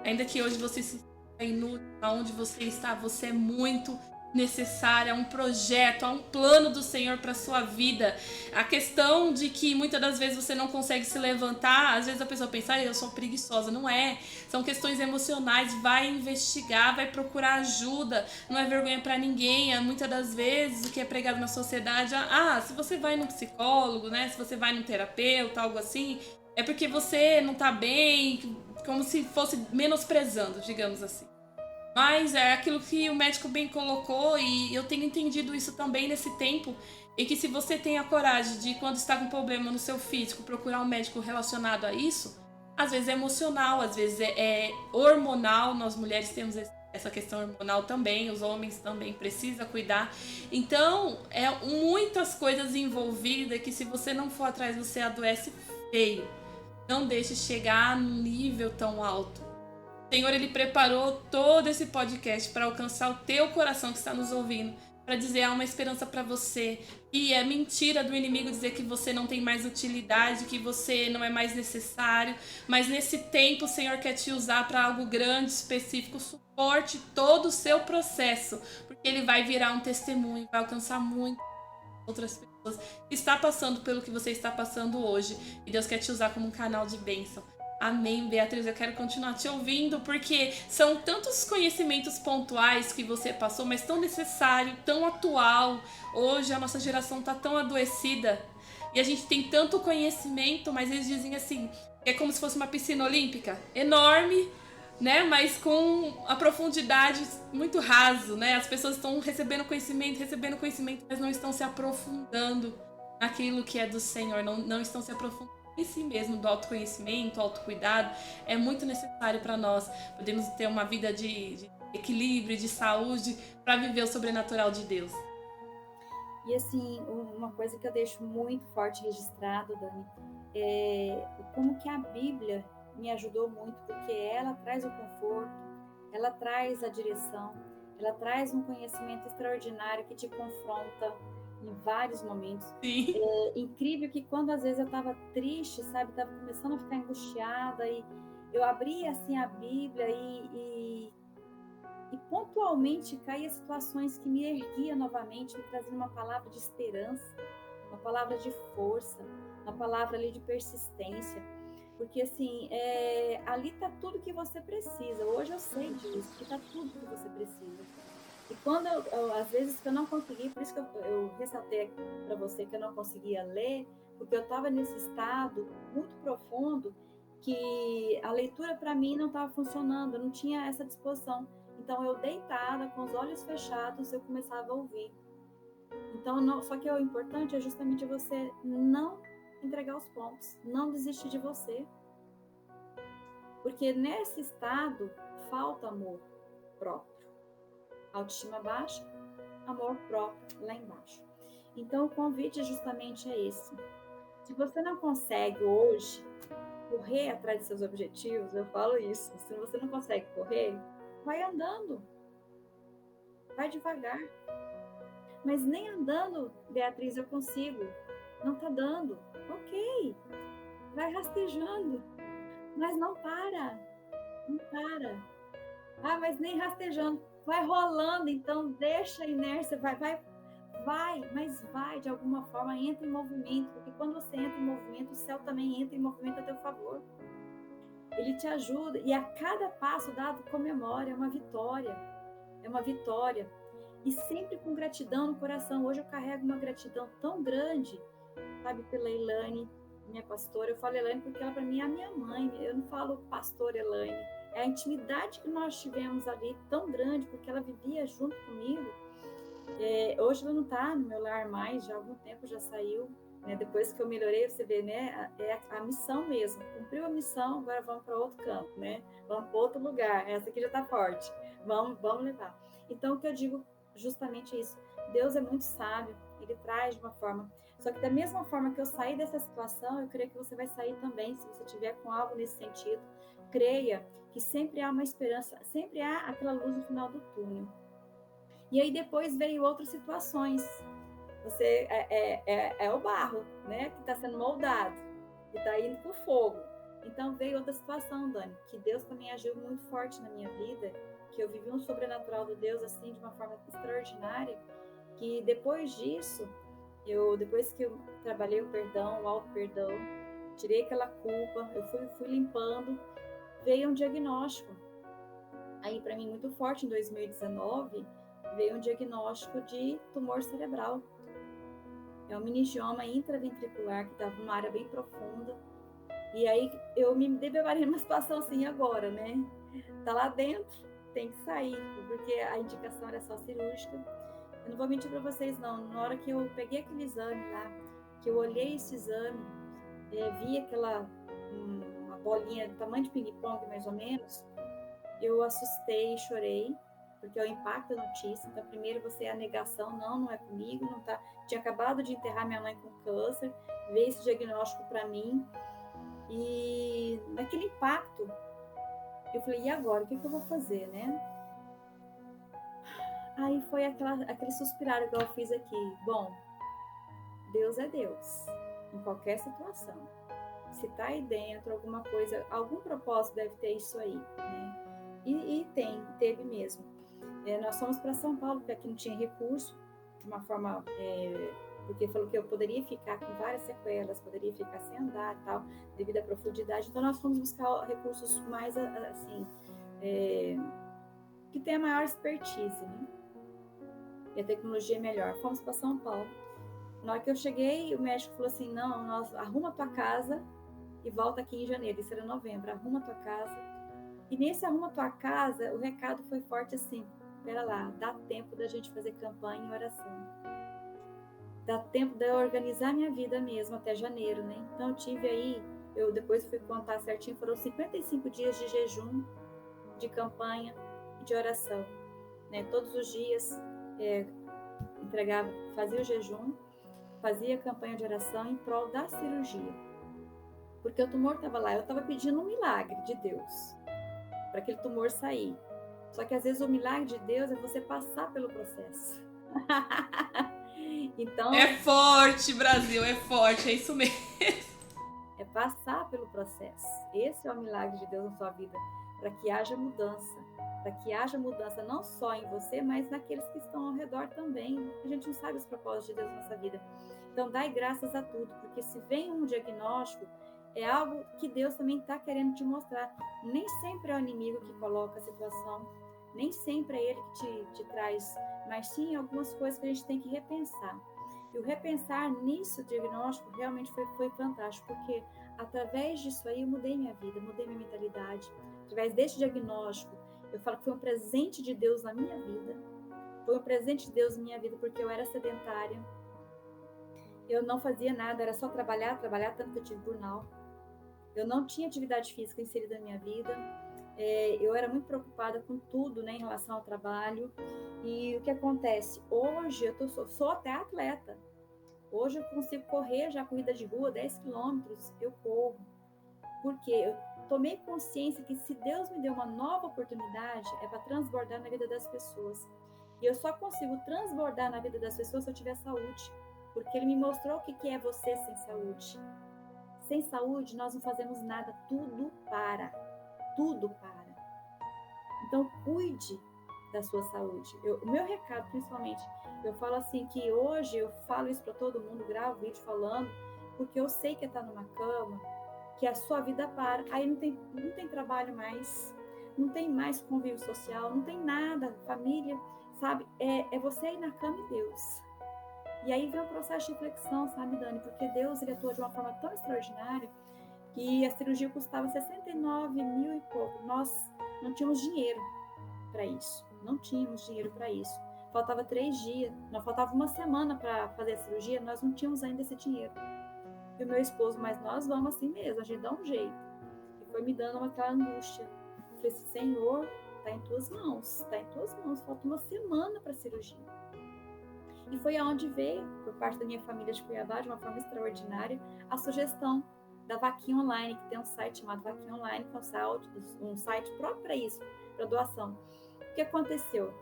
Ainda que hoje você se sinta inútil, aonde você está, você é muito necessária, um projeto, um plano do Senhor para sua vida. A questão de que muitas das vezes você não consegue se levantar, às vezes a pessoa pensa, eu sou preguiçosa. Não é, são questões emocionais. Vai investigar, vai procurar ajuda, não é vergonha para ninguém. Muitas das vezes o que é pregado na sociedade, se você vai num psicólogo, né, se você vai num terapeuta, algo assim, é porque você não tá bem, como se fosse menosprezando, digamos assim. Mas é aquilo que o médico bem colocou, e eu tenho entendido isso também nesse tempo, e que se você tem a coragem de, quando está com problema no seu físico, procurar um médico relacionado a isso, às vezes é emocional, às vezes é hormonal. Nós mulheres temos essa questão hormonal também, os homens também precisam cuidar. Então, é muitas coisas envolvidas que, se você não for atrás, você adoece feio. Não deixe chegar num nível tão alto. O Senhor, Ele preparou todo esse podcast para alcançar o teu coração que está nos ouvindo, para dizer, há uma esperança para você. E é mentira do inimigo dizer que você não tem mais utilidade, que você não é mais necessário. Mas nesse tempo o Senhor quer te usar para algo grande, específico. Suporte todo o seu processo, porque Ele vai virar um testemunho, vai alcançar muitas outras pessoas que estão passando pelo que você está passando hoje. E Deus quer te usar como um canal de bênção. Amém, Beatriz. Eu quero continuar te ouvindo, porque são tantos conhecimentos pontuais que você passou, mas tão necessário, tão atual. Hoje a nossa geração está tão adoecida e a gente tem tanto conhecimento, mas eles dizem assim, é como se fosse uma piscina olímpica, enorme, né? Mas com a profundidade muito raso, né? As pessoas estão recebendo conhecimento, mas não estão se aprofundando naquilo que é do Senhor, não estão se aprofundando em si mesmo, do autoconhecimento, autocuidado. É muito necessário para nós podermos ter uma vida de equilíbrio, de saúde, para viver o sobrenatural de Deus. E assim, uma coisa que eu deixo muito forte registrado, Dani, é como que a Bíblia me ajudou muito, porque ela traz o conforto, ela traz a direção, ela traz um conhecimento extraordinário que te confronta em vários momentos. Sim. É incrível que quando às vezes eu estava triste, sabe, estava começando a ficar angustiada, e eu abria assim a Bíblia e pontualmente caía situações que me erguia novamente, me trazia uma palavra de esperança, uma palavra de força, uma palavra ali de persistência, porque assim, ali está tudo que você precisa. Hoje eu sei disso, que está tudo que você precisa. E quando às vezes que eu não consegui, por isso que eu ressaltei para você que eu não conseguia ler, porque eu estava nesse estado muito profundo que a leitura para mim não estava funcionando, eu não tinha essa disposição. Então eu deitada, com os olhos fechados, eu começava a ouvir. Então, só que o importante é justamente você não entregar os pontos, não desistir de você. Porque nesse estado falta amor próprio. Autoestima baixa, amor próprio lá embaixo. Então o convite justamente é esse. Se você não consegue hoje correr atrás de seus objetivos, eu falo isso. Se você não consegue correr, vai andando. Vai devagar. Mas nem andando, Beatriz, eu consigo. Não tá dando. Ok. Vai rastejando. Mas não para. Não para. Ah, mas nem rastejando. Vai rolando, então deixa a inércia. Vai, mas vai de alguma forma, entra em movimento. Porque quando você entra em movimento, o céu também entra em movimento a teu favor. Ele te ajuda. E a cada passo dado, comemora. É uma vitória. É uma vitória. E sempre com gratidão no coração. Hoje eu carrego uma gratidão tão grande, sabe, pela Elaine, minha pastora. Eu falo Elaine porque ela para mim é a minha mãe. Eu não falo pastor Elaine. É a intimidade que nós tivemos ali tão grande, porque ela vivia junto comigo. Hoje ela não está no meu lar mais, já há algum tempo já saiu. Né? Depois que eu melhorei, você vê, né? É a missão mesmo. Cumpriu a missão, agora vamos para outro campo, né? Vamos para outro lugar. Essa aqui já está forte. Vamos levar. Então, o que eu digo justamente isso. Deus é muito sábio, ele traz de uma forma. Só que da mesma forma que eu saí dessa situação, eu creio que você vai sair também, se você tiver com algo nesse sentido. Creia que sempre há uma esperança, sempre há aquela luz no final do túnel. E aí depois veio outras situações. Você é o barro, né, que está sendo moldado, que está indo para o fogo. Então veio outra situação, Dani, que Deus também agiu muito forte na minha vida, que eu vivi um sobrenatural do Deus assim de uma forma extraordinária, que depois disso, depois que eu trabalhei o perdão, o auto-perdão, tirei aquela culpa, eu fui limpando, veio um diagnóstico. Aí para mim muito forte em 2019, veio um diagnóstico de tumor cerebral. É um meningioma intraventricular que estava numa área bem profunda. E aí eu me deparei numa situação assim agora, né? Tá lá dentro, tem que sair, porque a indicação era só cirúrgica. Eu não vou mentir para vocês não, na hora que eu peguei aquele exame lá, que eu olhei esse exame, vi uma bolinha do tamanho de ping-pong mais ou menos, eu assustei e chorei, porque é o impacto da notícia. Então, primeiro você é a negação, não é comigo, não tá. Tinha acabado de enterrar minha mãe com câncer, veio esse diagnóstico para mim, e naquele impacto, eu falei, e agora? O que eu vou fazer, né? Aí foi aquele suspirar que eu fiz aqui. Bom, Deus é Deus, em qualquer situação. Se tá aí dentro alguma coisa, algum propósito deve ter isso aí, né? E teve mesmo. Nós fomos para São Paulo, porque aqui não tinha recurso, de uma forma porque falou que eu poderia ficar com várias sequelas, poderia ficar sem andar e tal, devido à profundidade. Então nós fomos buscar recursos mais assim, que tenha maior expertise, né? E a tecnologia é melhor. Fomos para São Paulo. Na hora que eu cheguei, o médico falou assim, não, arruma tua casa e volta aqui em janeiro. Isso era novembro, arruma tua casa. E nesse arruma tua casa, o recado foi forte assim, pera lá, dá tempo da gente fazer campanha e oração. Dá tempo de eu organizar minha vida mesmo até janeiro, né? Então eu tive aí, eu depois fui contar certinho, foram 55 dias de jejum, de campanha e de oração, né? Todos os dias entregava, fazia o jejum, fazia a campanha de oração em prol da cirurgia. Porque o tumor estava lá, eu estava pedindo um milagre de Deus para aquele tumor sair. Só que às vezes o milagre de Deus é você passar pelo processo. Então, É forte, Brasil, é forte, é isso mesmo. É passar pelo processo. Esse é o milagre de Deus na sua vida, para que haja mudança. Para que haja mudança não só em você, mas naqueles que estão ao redor também. A gente não sabe os propósitos de Deus na nossa vida. Então, dai graças a tudo, porque se vem um diagnóstico, é algo que Deus também está querendo te mostrar. Nem sempre é o inimigo que coloca a situação, nem sempre é ele que te traz, mas sim algumas coisas que a gente tem que repensar. E o repensar nisso, o diagnóstico, realmente foi fantástico, porque através disso aí eu mudei minha vida, mudei minha mentalidade. Através desse diagnóstico, eu falo que foi um presente de Deus na minha vida. Foi um presente de Deus na minha vida, porque eu era sedentária. Eu não fazia nada, era só trabalhar, tanto que eu tive burnout. Eu não tinha atividade física inserida na minha vida. Eu era muito preocupada com tudo, né, em relação ao trabalho. E o que acontece? Hoje eu sou até atleta. Hoje eu consigo correr já corrida de rua, 10 quilômetros, eu corro. Porque eu tomei consciência que se Deus me deu uma nova oportunidade, é para transbordar na vida das pessoas. E eu só consigo transbordar na vida das pessoas se eu tiver saúde. Porque Ele me mostrou o que é você sem saúde. Sem saúde, nós não fazemos nada, tudo para. Tudo para. Então, cuide da sua saúde. O meu recado, principalmente, eu falo assim que hoje eu falo isso para todo mundo, gravo vídeo falando, porque eu sei que está numa cama, que a sua vida para, aí não tem trabalho mais, não tem mais convívio social, não tem nada, família, sabe? É você ir na cama e Deus. E aí vem um processo de reflexão, sabe, Dani? Porque Deus, Ele atua de uma forma tão extraordinária que a cirurgia custava 69 mil e pouco. Nós não tínhamos dinheiro para isso. Não tínhamos dinheiro para isso. Faltava 3 dias, não faltava uma semana para fazer a cirurgia, nós não tínhamos ainda esse dinheiro. E o meu esposo, mas nós vamos assim mesmo, a gente dá um jeito. E foi me dando aquela angústia. Eu falei assim, Senhor, está em tuas mãos, falta uma semana para a cirurgia. E foi aonde veio, por parte da minha família de Cuiabá, de uma forma extraordinária, a sugestão da Vaquinha Online, que tem um site chamado Vaquinha Online, que é um site próprio para isso, para doação. O que aconteceu?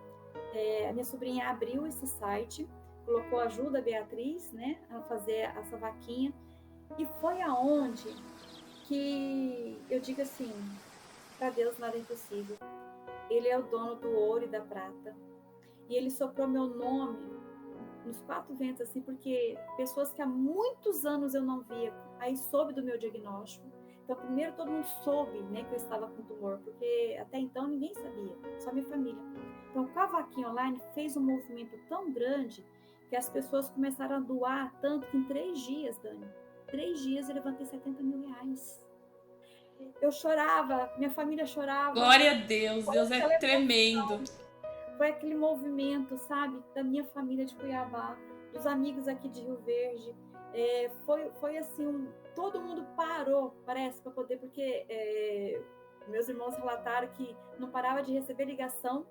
A minha sobrinha abriu esse site, colocou ajuda a Beatriz, né, a fazer essa vaquinha, e foi aonde que eu digo assim, para Deus nada é impossível. Ele é o dono do ouro e da prata, e Ele soprou meu nome nos 4 ventos, assim, porque pessoas que há muitos anos eu não via, aí soube do meu diagnóstico. Então, primeiro todo mundo soube, né, que eu estava com tumor, porque até então ninguém sabia, só minha família. Então, com a Vaquinha Online fez um movimento tão grande que as pessoas começaram a doar tanto que em 3 dias, Dani, 3 dias eu levantei 70 mil reais. Eu chorava, minha família chorava. Glória a Deus, Deus é tremendo. Foi aquele movimento, sabe, da minha família de Cuiabá, dos amigos aqui de Rio Verde. Foi assim, todo mundo parou, parece, para poder, porque meus irmãos relataram que não parava de receber ligação,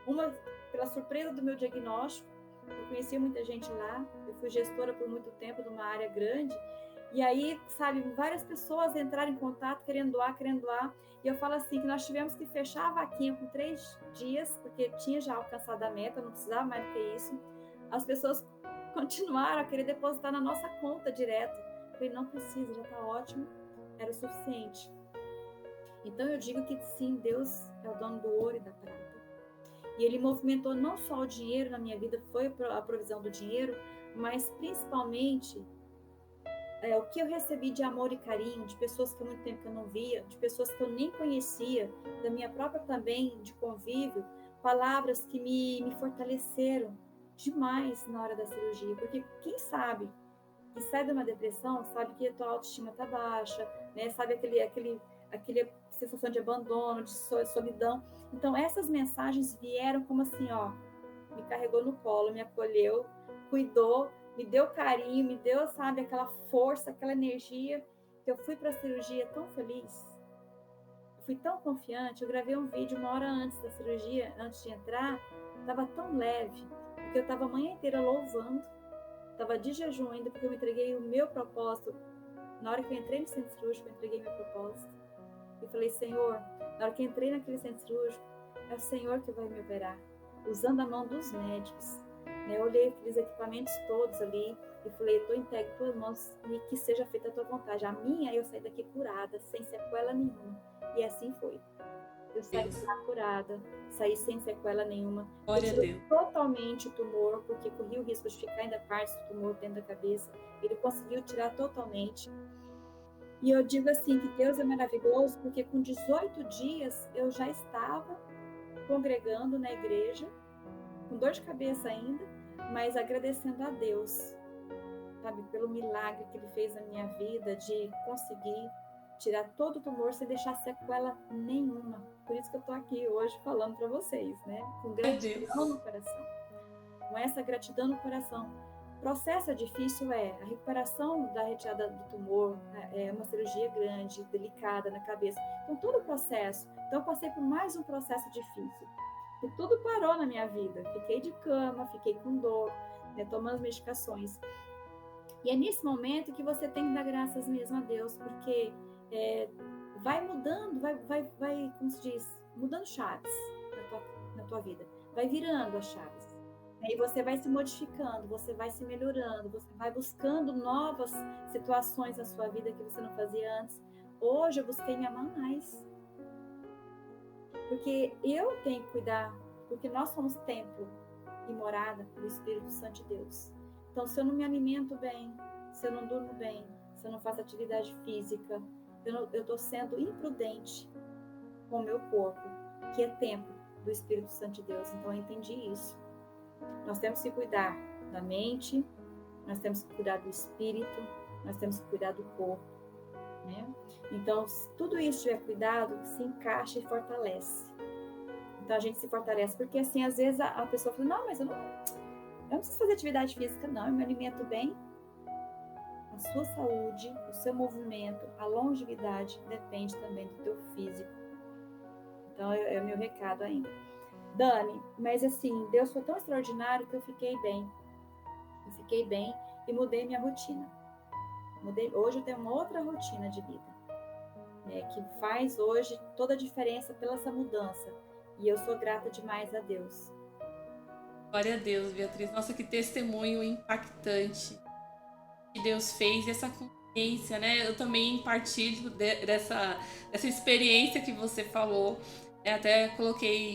uma pela surpresa do meu diagnóstico. Eu conhecia muita gente lá, eu fui gestora por muito tempo de uma área grande, e aí, sabe, várias pessoas entraram em contato, querendo doar, e eu falo assim, que nós tivemos que fechar a vaquinha com 3 dias, porque tinha já alcançado a meta, não precisava mais do que isso. As pessoas continuaram a querer depositar na nossa conta direto. Eu falei, não precisa, já está ótimo, era o suficiente. Então eu digo que sim, Deus é o dono do ouro e da prata. E Ele movimentou não só o dinheiro na minha vida, foi a provisão do dinheiro, mas principalmente o que eu recebi de amor e carinho, de pessoas que há muito tempo que eu não via, de pessoas que eu nem conhecia, da minha própria também, de convívio, palavras que me fortaleceram demais na hora da cirurgia, porque quem sabe que sai de uma depressão, sabe que a tua autoestima está baixa, né? Sabe aquele sensação de abandono, de solidão. Então essas mensagens vieram como assim, ó, me carregou no colo, me acolheu, cuidou, me deu carinho, me deu, sabe, aquela força, aquela energia, que eu fui para a cirurgia tão feliz, eu fui tão confiante. Eu gravei um vídeo 1 hora antes da cirurgia, antes de entrar, estava tão leve, porque eu estava a manhã inteira louvando, estava de jejum ainda, porque eu me entreguei o meu propósito. Na hora que eu entrei no centro cirúrgico, eu entreguei meu propósito. E falei, Senhor, na hora que eu entrei naquele centro cirúrgico, é o Senhor que vai me operar, usando a mão dos médicos. Eu olhei aqueles equipamentos todos ali e falei, estou entregue em tuas mãos e que seja feita a tua vontade. A minha, eu saí daqui curada, sem sequela nenhuma. E assim foi. Eu saí curada, saí sem sequela nenhuma. Glória a Deus. Totalmente o tumor, porque corri o risco de ficar ainda parte do tumor dentro da cabeça. Ele conseguiu tirar totalmente. E eu digo assim, que Deus é maravilhoso, porque com 18 dias eu já estava congregando na igreja, com dor de cabeça ainda, mas agradecendo a Deus, sabe, pelo milagre que Ele fez na minha vida, de conseguir tirar todo o tumor sem deixar sequela nenhuma. Por isso que eu estou aqui hoje falando para vocês, né? Com gratidão no coração. Com essa gratidão no coração. O processo difícil a recuperação da retirada do tumor, é uma cirurgia grande, delicada na cabeça. Então, todo o processo. Então, eu passei por mais um processo difícil. E tudo parou na minha vida. Fiquei de cama, fiquei com dor, né, tomando as medicações. E é nesse momento que você tem que dar graças mesmo a Deus, porque vai mudando, vai, como se diz, mudando chaves na tua vida. Vai virando as chaves. Aí você vai se modificando, você vai se melhorando, você vai buscando novas situações na sua vida que você não fazia antes. Hoje eu busquei me amar mais. Porque eu tenho que cuidar, porque nós somos templo e morada do Espírito Santo de Deus. Então, se eu não me alimento bem, se eu não durmo bem, se eu não faço atividade física, eu estou sendo imprudente com o meu corpo, que é templo do Espírito Santo de Deus. Então, eu entendi isso. Nós temos que cuidar da mente, nós temos que cuidar do espírito, nós temos que cuidar do corpo, né? Então, se tudo isso tiver cuidado, se encaixa e fortalece. Então, a gente se fortalece, porque assim, às vezes a pessoa fala, não, mas eu não preciso fazer atividade física, não, eu me alimento bem. A sua saúde, o seu movimento, a longevidade depende também do teu físico. Então, é o meu recado ainda. Dani, mas assim, Deus foi tão extraordinário que eu fiquei bem. Eu fiquei bem e mudei minha rotina. Hoje eu tenho uma outra rotina de vida, né, que faz hoje toda a diferença pela essa mudança. E eu sou grata demais a Deus. Glória a Deus, Beatriz. Nossa, que testemunho impactante que Deus fez, e essa consciência, né? Eu também partilho dessa experiência que você falou. Até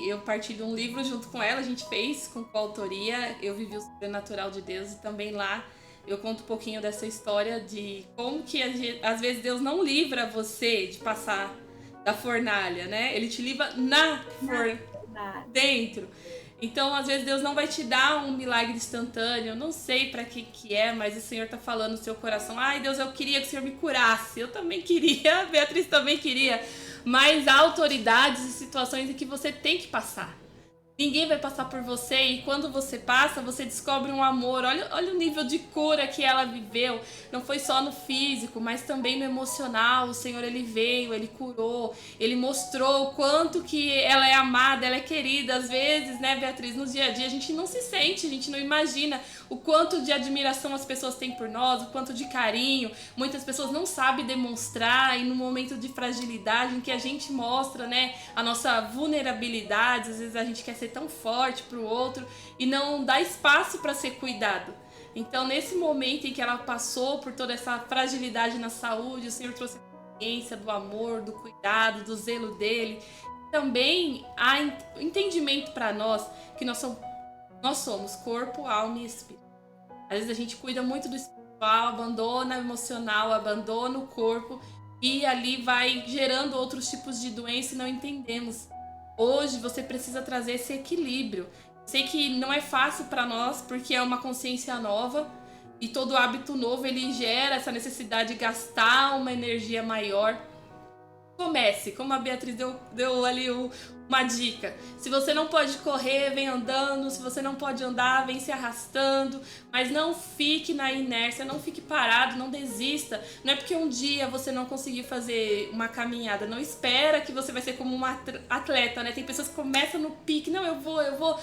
eu partilho um livro junto com ela, a gente fez com coautoria, Eu Vivi o Sobrenatural de Deus, e também lá eu conto um pouquinho dessa história de como que às vezes Deus não livra você de passar da fornalha, né? Ele te livra dentro. Então, às vezes, Deus não vai te dar um milagre instantâneo. Eu não sei para que é, mas o Senhor tá falando no seu coração. Ai, Deus, eu queria que o Senhor me curasse. Eu também queria, a Beatriz também queria. Mas há autoridades e situações em que você tem que passar. Ninguém vai passar por você, e quando você passa, você descobre um amor. Olha o nível de cura que ela viveu. Não foi só no físico, mas também no emocional. O Senhor, Ele veio, Ele curou, Ele mostrou o quanto que ela é amada, ela é querida. Às vezes, né, Beatriz, no dia a dia a gente não se sente, a gente não imagina o quanto de admiração as pessoas têm por nós, o quanto de carinho. Muitas pessoas não sabem demonstrar, e no momento de fragilidade em que a gente mostra, né, a nossa vulnerabilidade, às vezes a gente quer ser tão forte para o outro e não dá espaço para ser cuidado. Então, nesse momento em que ela passou por toda essa fragilidade na saúde, o Senhor trouxe a consciência do amor, do cuidado, do zelo dele. Também há entendimento para nós que nós somos corpo, alma e espírito. Às vezes a gente cuida muito do espiritual, abandona o emocional, abandona o corpo e ali vai gerando outros tipos de doença e não entendemos. Hoje você precisa trazer esse equilíbrio. Sei que não é fácil para nós porque é uma consciência nova e todo hábito novo ele gera essa necessidade de gastar uma energia maior. Comece, como a Beatriz deu ali uma dica. Se você não pode correr, vem andando. Se você não pode andar, vem se arrastando. Mas não fique na inércia, não fique parado, não desista. Não é porque um dia você não conseguir fazer uma caminhada. Não espera que você vai ser como uma atleta, né? Tem pessoas que começam no pique. Não, eu vou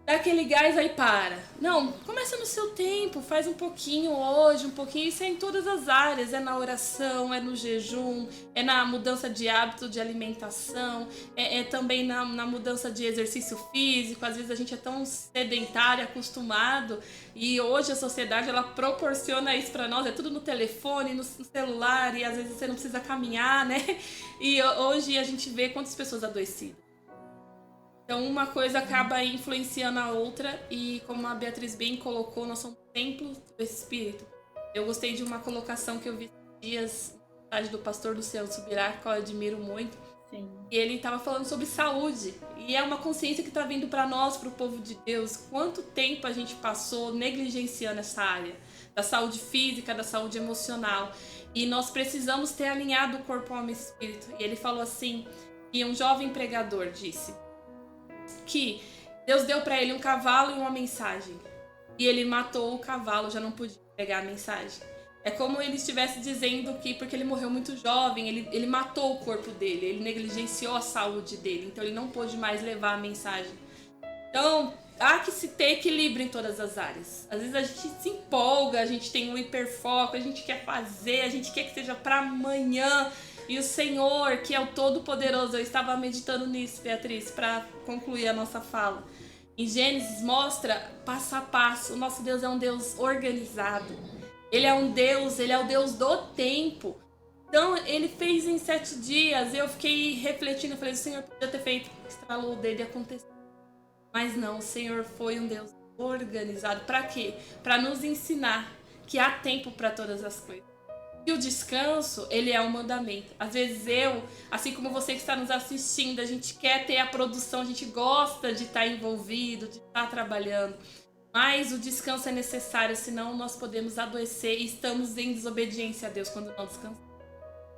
dá aquele gás aí para. Não, começa no seu tempo, faz um pouquinho hoje, um pouquinho, isso é em todas as áreas, é na oração, é no jejum, é na mudança de hábito de alimentação, é também na mudança de exercício físico. Às vezes a gente é tão sedentário, acostumado, e hoje a sociedade ela proporciona isso para nós, é tudo no telefone, no celular, e às vezes você não precisa caminhar, né? E hoje a gente vê quantas pessoas adoecidas. Então uma coisa acaba influenciando a outra e como a Beatriz bem colocou, nós somos templos do Espírito. Eu gostei de uma colocação que eu vi esses dias, do pastor Luciano Subirá, que eu admiro muito. Sim. E ele estava falando sobre saúde. E é uma consciência que está vindo para nós, para o povo de Deus. Quanto tempo a gente passou negligenciando essa área da saúde física, da saúde emocional. E nós precisamos ter alinhado o corpo, alma e espírito. E ele falou assim, e um jovem pregador disse que Deus deu para ele um cavalo e uma mensagem. E ele matou o cavalo, já não podia pegar a mensagem. É como ele estivesse dizendo que, porque ele morreu muito jovem, ele matou o corpo dele, ele negligenciou a saúde dele, então ele não pôde mais levar a mensagem. Então, há que se ter equilíbrio em todas as áreas. Às vezes a gente se empolga, a gente tem um hiperfoco, a gente quer fazer, a gente quer que seja para amanhã. E o Senhor, que é o Todo-Poderoso, eu estava meditando nisso, Beatriz, para concluir a nossa fala. Em Gênesis mostra passo a passo, o nosso Deus é um Deus organizado. Ele é um Deus, ele é o Deus do tempo. Então, ele fez em 7 dias. Eu fiquei refletindo, eu falei, o Senhor podia ter feito, estralou o dedo e aconteceu. Mas não, o Senhor foi um Deus organizado. Para quê? Para nos ensinar que há tempo para todas as coisas. E o descanso, ele é um mandamento. Às vezes eu, assim como você que está nos assistindo, a gente quer ter a produção, a gente gosta de estar envolvido, de estar trabalhando. Mas o descanso é necessário, senão nós podemos adoecer e estamos em desobediência a Deus quando não descansamos.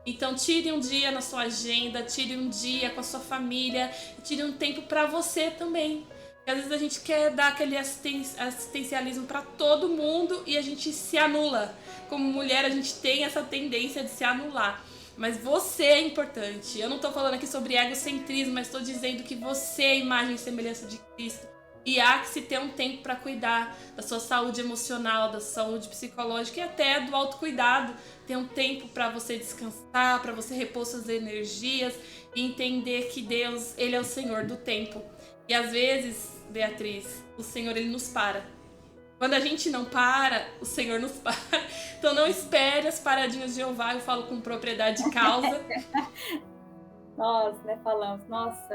Então tire um dia na sua agenda, tire um dia com a sua família, tire um tempo para você também. Porque às vezes a gente quer dar aquele assistencialismo para todo mundo e a gente se anula. Como mulher, a gente tem essa tendência de se anular. Mas você é importante. Eu não estou falando aqui sobre egocentrismo, mas estou dizendo que você é a imagem e semelhança de Cristo. E há que se ter um tempo para cuidar da sua saúde emocional, da saúde psicológica e até do autocuidado. Ter um tempo para você descansar, para você repor suas energias e entender que Deus, ele é o Senhor do tempo. E às vezes, Beatriz, o Senhor ele nos para. Quando a gente não para, o Senhor nos para. Então não espere as paradinhas de Jeová, eu falo com propriedade de causa. Nós, né, falamos, nossa,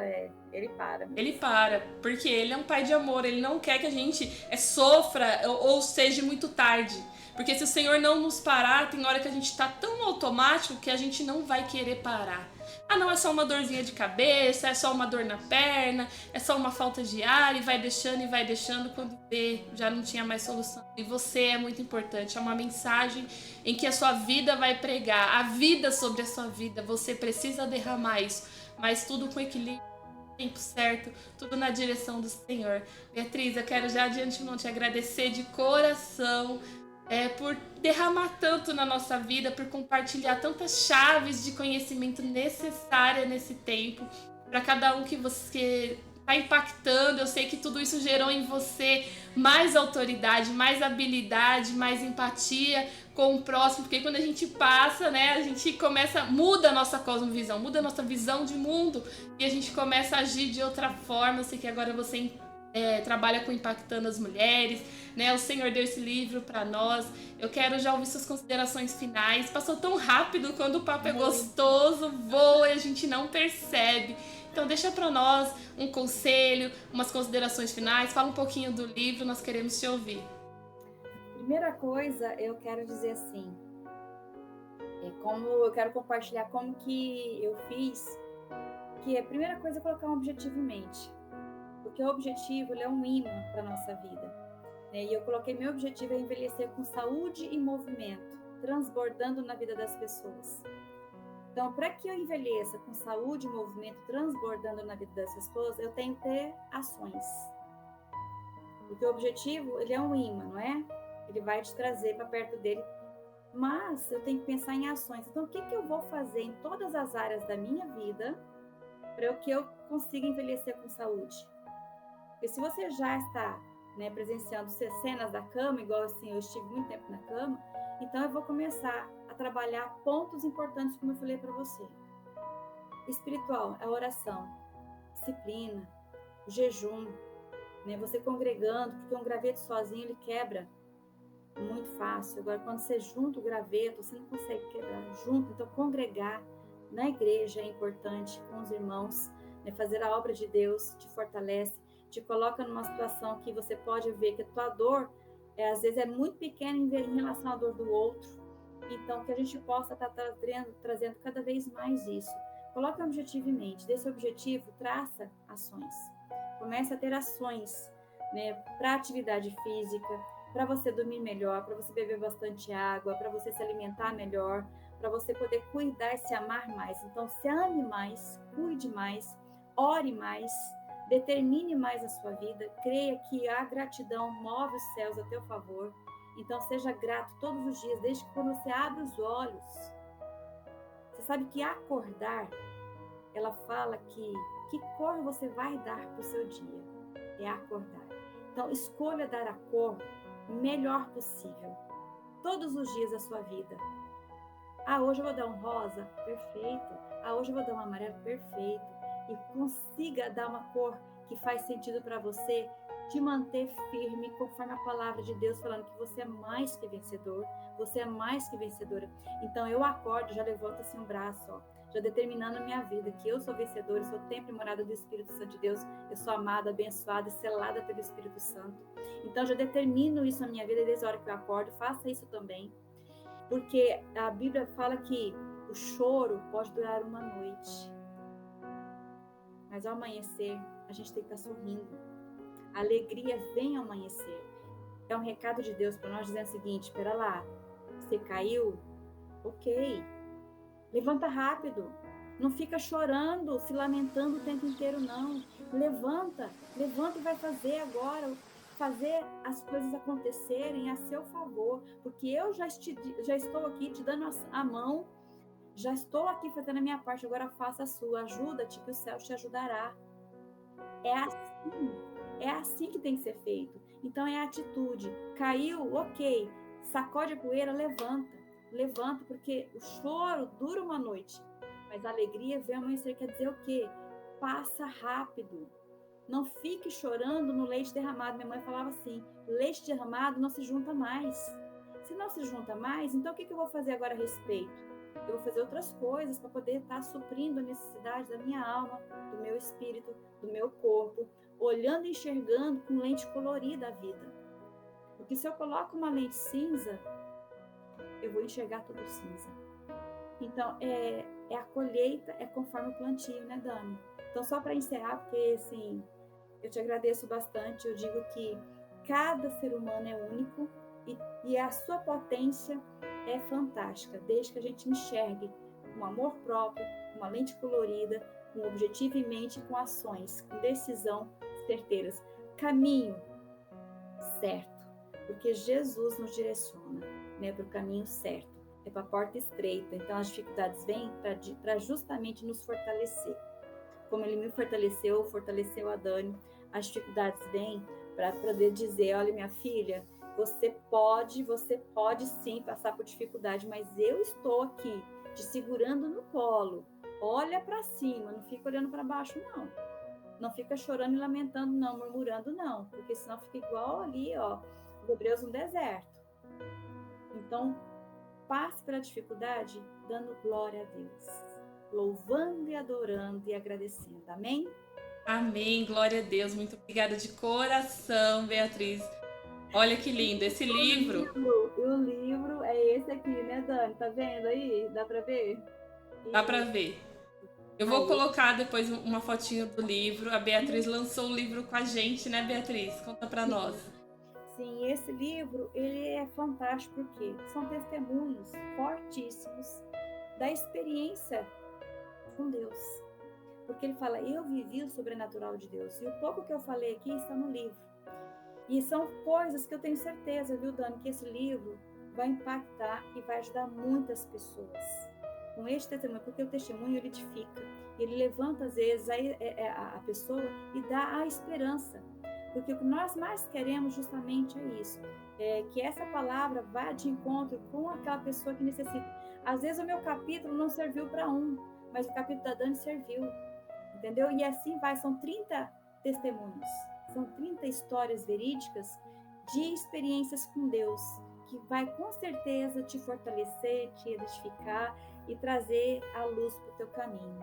ele para. Ele para, porque ele é um pai de amor, ele não quer que a gente sofra ou seja muito tarde. Porque se o Senhor não nos parar, tem hora que a gente tá tão automático que a gente não vai querer parar. Ah, não, é só uma dorzinha de cabeça, é só uma dor na perna, é só uma falta de ar e vai deixando, quando vê, já não tinha mais solução. E você é muito importante, é uma mensagem em que a sua vida vai pregar, a vida sobre a sua vida, você precisa derramar isso, mas tudo com equilíbrio, tempo certo, tudo na direção do Senhor. Beatriz, eu quero já de antemão te agradecer de coração, por derramar tanto na nossa vida, por compartilhar tantas chaves de conhecimento necessárias nesse tempo, para cada um que você está impactando. Eu sei que tudo isso gerou em você mais autoridade, mais habilidade, mais empatia com o próximo, porque quando a gente passa, né, a gente muda a nossa cosmovisão, muda a nossa visão de mundo e a gente começa a agir de outra forma. Eu sei que agora você trabalha com impactando as mulheres, né? O Senhor deu esse livro para nós. Eu quero já ouvir suas considerações finais. Passou tão rápido, quando o papo é gostoso, voa e a gente não percebe. Então deixa para nós um conselho, umas considerações finais. Fala um pouquinho do livro, nós queremos te ouvir. Primeira coisa, eu quero dizer assim, como eu quero compartilhar como que eu fiz, que a primeira coisa é colocar um objetivo em mente, porque o objetivo ele é um imã para nossa vida, né? E eu coloquei meu objetivo é envelhecer com saúde e movimento, transbordando na vida das pessoas. Então, para que eu envelheça com saúde e movimento, transbordando na vida das pessoas, eu tenho que ter ações. Porque o objetivo, ele é um imã, não é? Ele vai te trazer para perto dele. Mas eu tenho que pensar em ações. Então, o que eu vou fazer em todas as áreas da minha vida para que eu consiga envelhecer com saúde? Porque se você já está, né, presenciando cenas da cama, igual assim, eu estive muito tempo na cama, então eu vou começar a trabalhar pontos importantes, como eu falei para você. Espiritual, a oração, disciplina, o jejum, né, você congregando, porque um graveto sozinho ele quebra muito fácil. Agora, quando você junta o graveto, você não consegue quebrar junto. Então, congregar na igreja é importante, com os irmãos, né? Fazer a obra de Deus te fortalece, te coloca numa situação que você pode ver que a tua dor, às vezes, é muito pequena em relação à dor do outro. Então, que a gente possa estar trazendo cada vez mais isso. Coloque um objetivo em mente. Desse objetivo, traça ações. Comece a ter ações, né, para atividade física, para você dormir melhor, para você beber bastante água, para você se alimentar melhor, para você poder cuidar e se amar mais. Então, se ame mais, cuide mais, ore mais, determine mais a sua vida, creia que a gratidão move os céus a teu favor. Então, seja grato todos os dias, desde que quando você abre os olhos. Você sabe que acordar, ela fala que cor você vai dar para o seu dia? É acordar. Então, escolha dar a cor melhor possível, todos os dias da sua vida. Hoje eu vou dar um rosa? Perfeito. Hoje eu vou dar um amarelo? Perfeito. E consiga dar uma cor que faz sentido para você, te manter firme, conforme a palavra de Deus falando que você é mais que vencedor, você é mais que vencedora. Então eu acordo, já levanto assim um braço, ó, já determinando a minha vida, que eu sou vencedora, eu sou templo e morada do Espírito Santo de Deus, eu sou amada, abençoada e selada pelo Espírito Santo. Então já determino isso na minha vida desde a hora que eu acordo, faça isso também. Porque a Bíblia fala que o choro pode durar uma noite, mas ao amanhecer a gente tem que estar sorrindo. A alegria vem ao amanhecer. É um recado de Deus para nós dizendo o seguinte: espera lá, você caiu? Ok, levanta rápido. Não fica chorando, se lamentando o tempo inteiro, não. Levanta e vai fazer agora, fazer as coisas acontecerem a seu favor, porque eu já estou aqui te dando a mão, já estou aqui fazendo a minha parte, agora faça a sua, ajuda-te que o céu te ajudará. É assim que tem que ser feito. Então é a atitude. Caiu, ok, sacode a poeira, levanta, porque o choro dura uma noite, mas a alegria vem amanhecer. Quer dizer o quê? Passa rápido. Não fique chorando no leite derramado. Minha mãe falava assim: leite derramado não se junta mais. Se não se junta mais, então o que eu vou fazer agora a respeito? Eu vou fazer outras coisas para poder estar suprindo a necessidade da minha alma, do meu espírito, do meu corpo, olhando e enxergando com lente colorida a vida. Porque se eu coloco uma lente cinza, eu vou enxergar tudo cinza. Então, é a colheita, é conforme o plantio, né, Dani? Então, só para encerrar, porque, assim, eu te agradeço bastante, eu digo que cada ser humano é único e a sua potência é fantástica, desde que a gente enxergue com amor próprio, com uma lente colorida, com objetivo em mente, com ações, com decisão certeiras. Caminho certo, porque Jesus nos direciona, né, para o caminho certo. É para a porta estreita. Então as dificuldades vêm para justamente nos fortalecer. Como ele me fortaleceu a Dani, as dificuldades vêm para poder dizer: olha, minha filha, você pode sim passar por dificuldade, mas eu estou aqui te segurando no colo. Olha para cima, não fica olhando para baixo, não. Não fica chorando e lamentando, não, murmurando, não, porque senão fica igual ali, ó, os hebreus no deserto. Então, passe pela dificuldade dando glória a Deus, louvando e adorando e agradecendo. Amém? Amém, glória a Deus. Muito obrigada de coração, Beatriz. Olha que lindo, esse livro. O livro é esse aqui, né, Dani? Tá vendo aí? Dá pra ver? Dá pra ver. Eu vou Aí. colocar depois uma fotinho do livro. A Beatriz lançou o livro com a gente, né, Beatriz? Conta pra nós. Sim, esse livro, ele é fantástico porque são testemunhos fortíssimos da experiência com Deus. Porque ele fala, eu vivi o sobrenatural de Deus. E o pouco que eu falei aqui está no livro. E são coisas que eu tenho certeza, viu, Dani, que esse livro vai impactar e vai ajudar muitas pessoas. Com este testemunho, porque o testemunho ele edifica. Ele levanta, às vezes, a pessoa e dá a esperança. Porque o que nós mais queremos justamente é isso. É que essa palavra vá de encontro com aquela pessoa que necessita. Às vezes o meu capítulo não serviu para um, mas o capítulo da Dani serviu. Entendeu? E assim vai, são 30 testemunhos. São 30 histórias verídicas de experiências com Deus, que vai com certeza te fortalecer, te edificar e trazer a luz para o teu caminho.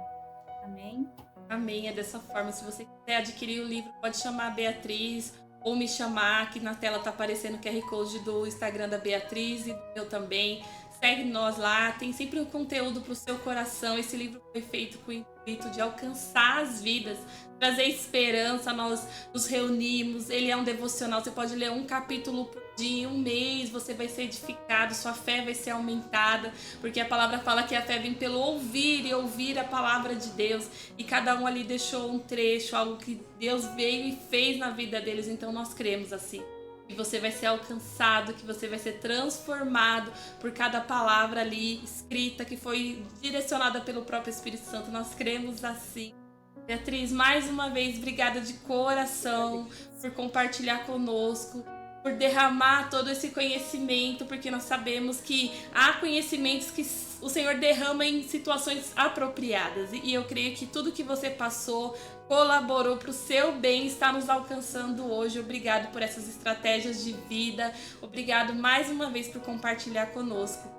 Amém? Amém, é dessa forma. Se você quiser adquirir o livro, pode chamar a Beatriz ou me chamar. Aqui na tela tá aparecendo o QR Code do Instagram da Beatriz e do meu também. Segue nós lá, tem sempre um conteúdo para o seu coração. Esse livro foi feito com o intuito de alcançar as vidas, trazer esperança. Nós nos reunimos, ele é um devocional, você pode ler um capítulo por dia, um mês, você vai ser edificado, sua fé vai ser aumentada, porque a palavra fala que a fé vem pelo ouvir e ouvir a palavra de Deus, e cada um ali deixou um trecho, algo que Deus veio e fez na vida deles, então nós cremos assim. Que você vai ser alcançado, que você vai ser transformado por cada palavra ali escrita, que foi direcionada pelo próprio Espírito Santo. Nós cremos assim. Beatriz, mais uma vez, obrigada de coração por compartilhar conosco, por derramar todo esse conhecimento, porque nós sabemos que há conhecimentos que o Senhor derrama em situações apropriadas. E eu creio que tudo que você passou colaborou para o seu bem, está nos alcançando hoje. Obrigado por essas estratégias de vida. Obrigado mais uma vez por compartilhar conosco.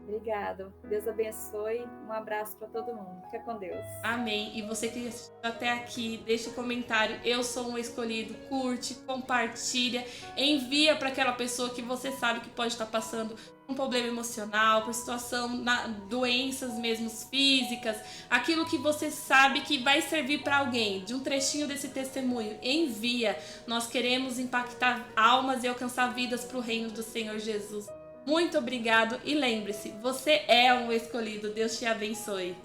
Obrigado. Deus abençoe. Um abraço para todo mundo. Fica com Deus. Amém. E você que assistiu até aqui, deixa um comentário. Eu sou um escolhido. Curte, compartilha, envia para aquela pessoa que você sabe que pode estar passando um problema emocional, por situação, doenças mesmo físicas, aquilo que você sabe que vai servir para alguém, de um trechinho desse testemunho, envia. Nós queremos impactar almas e alcançar vidas para o reino do Senhor Jesus. Muito obrigado e lembre-se, você é um escolhido. Deus te abençoe.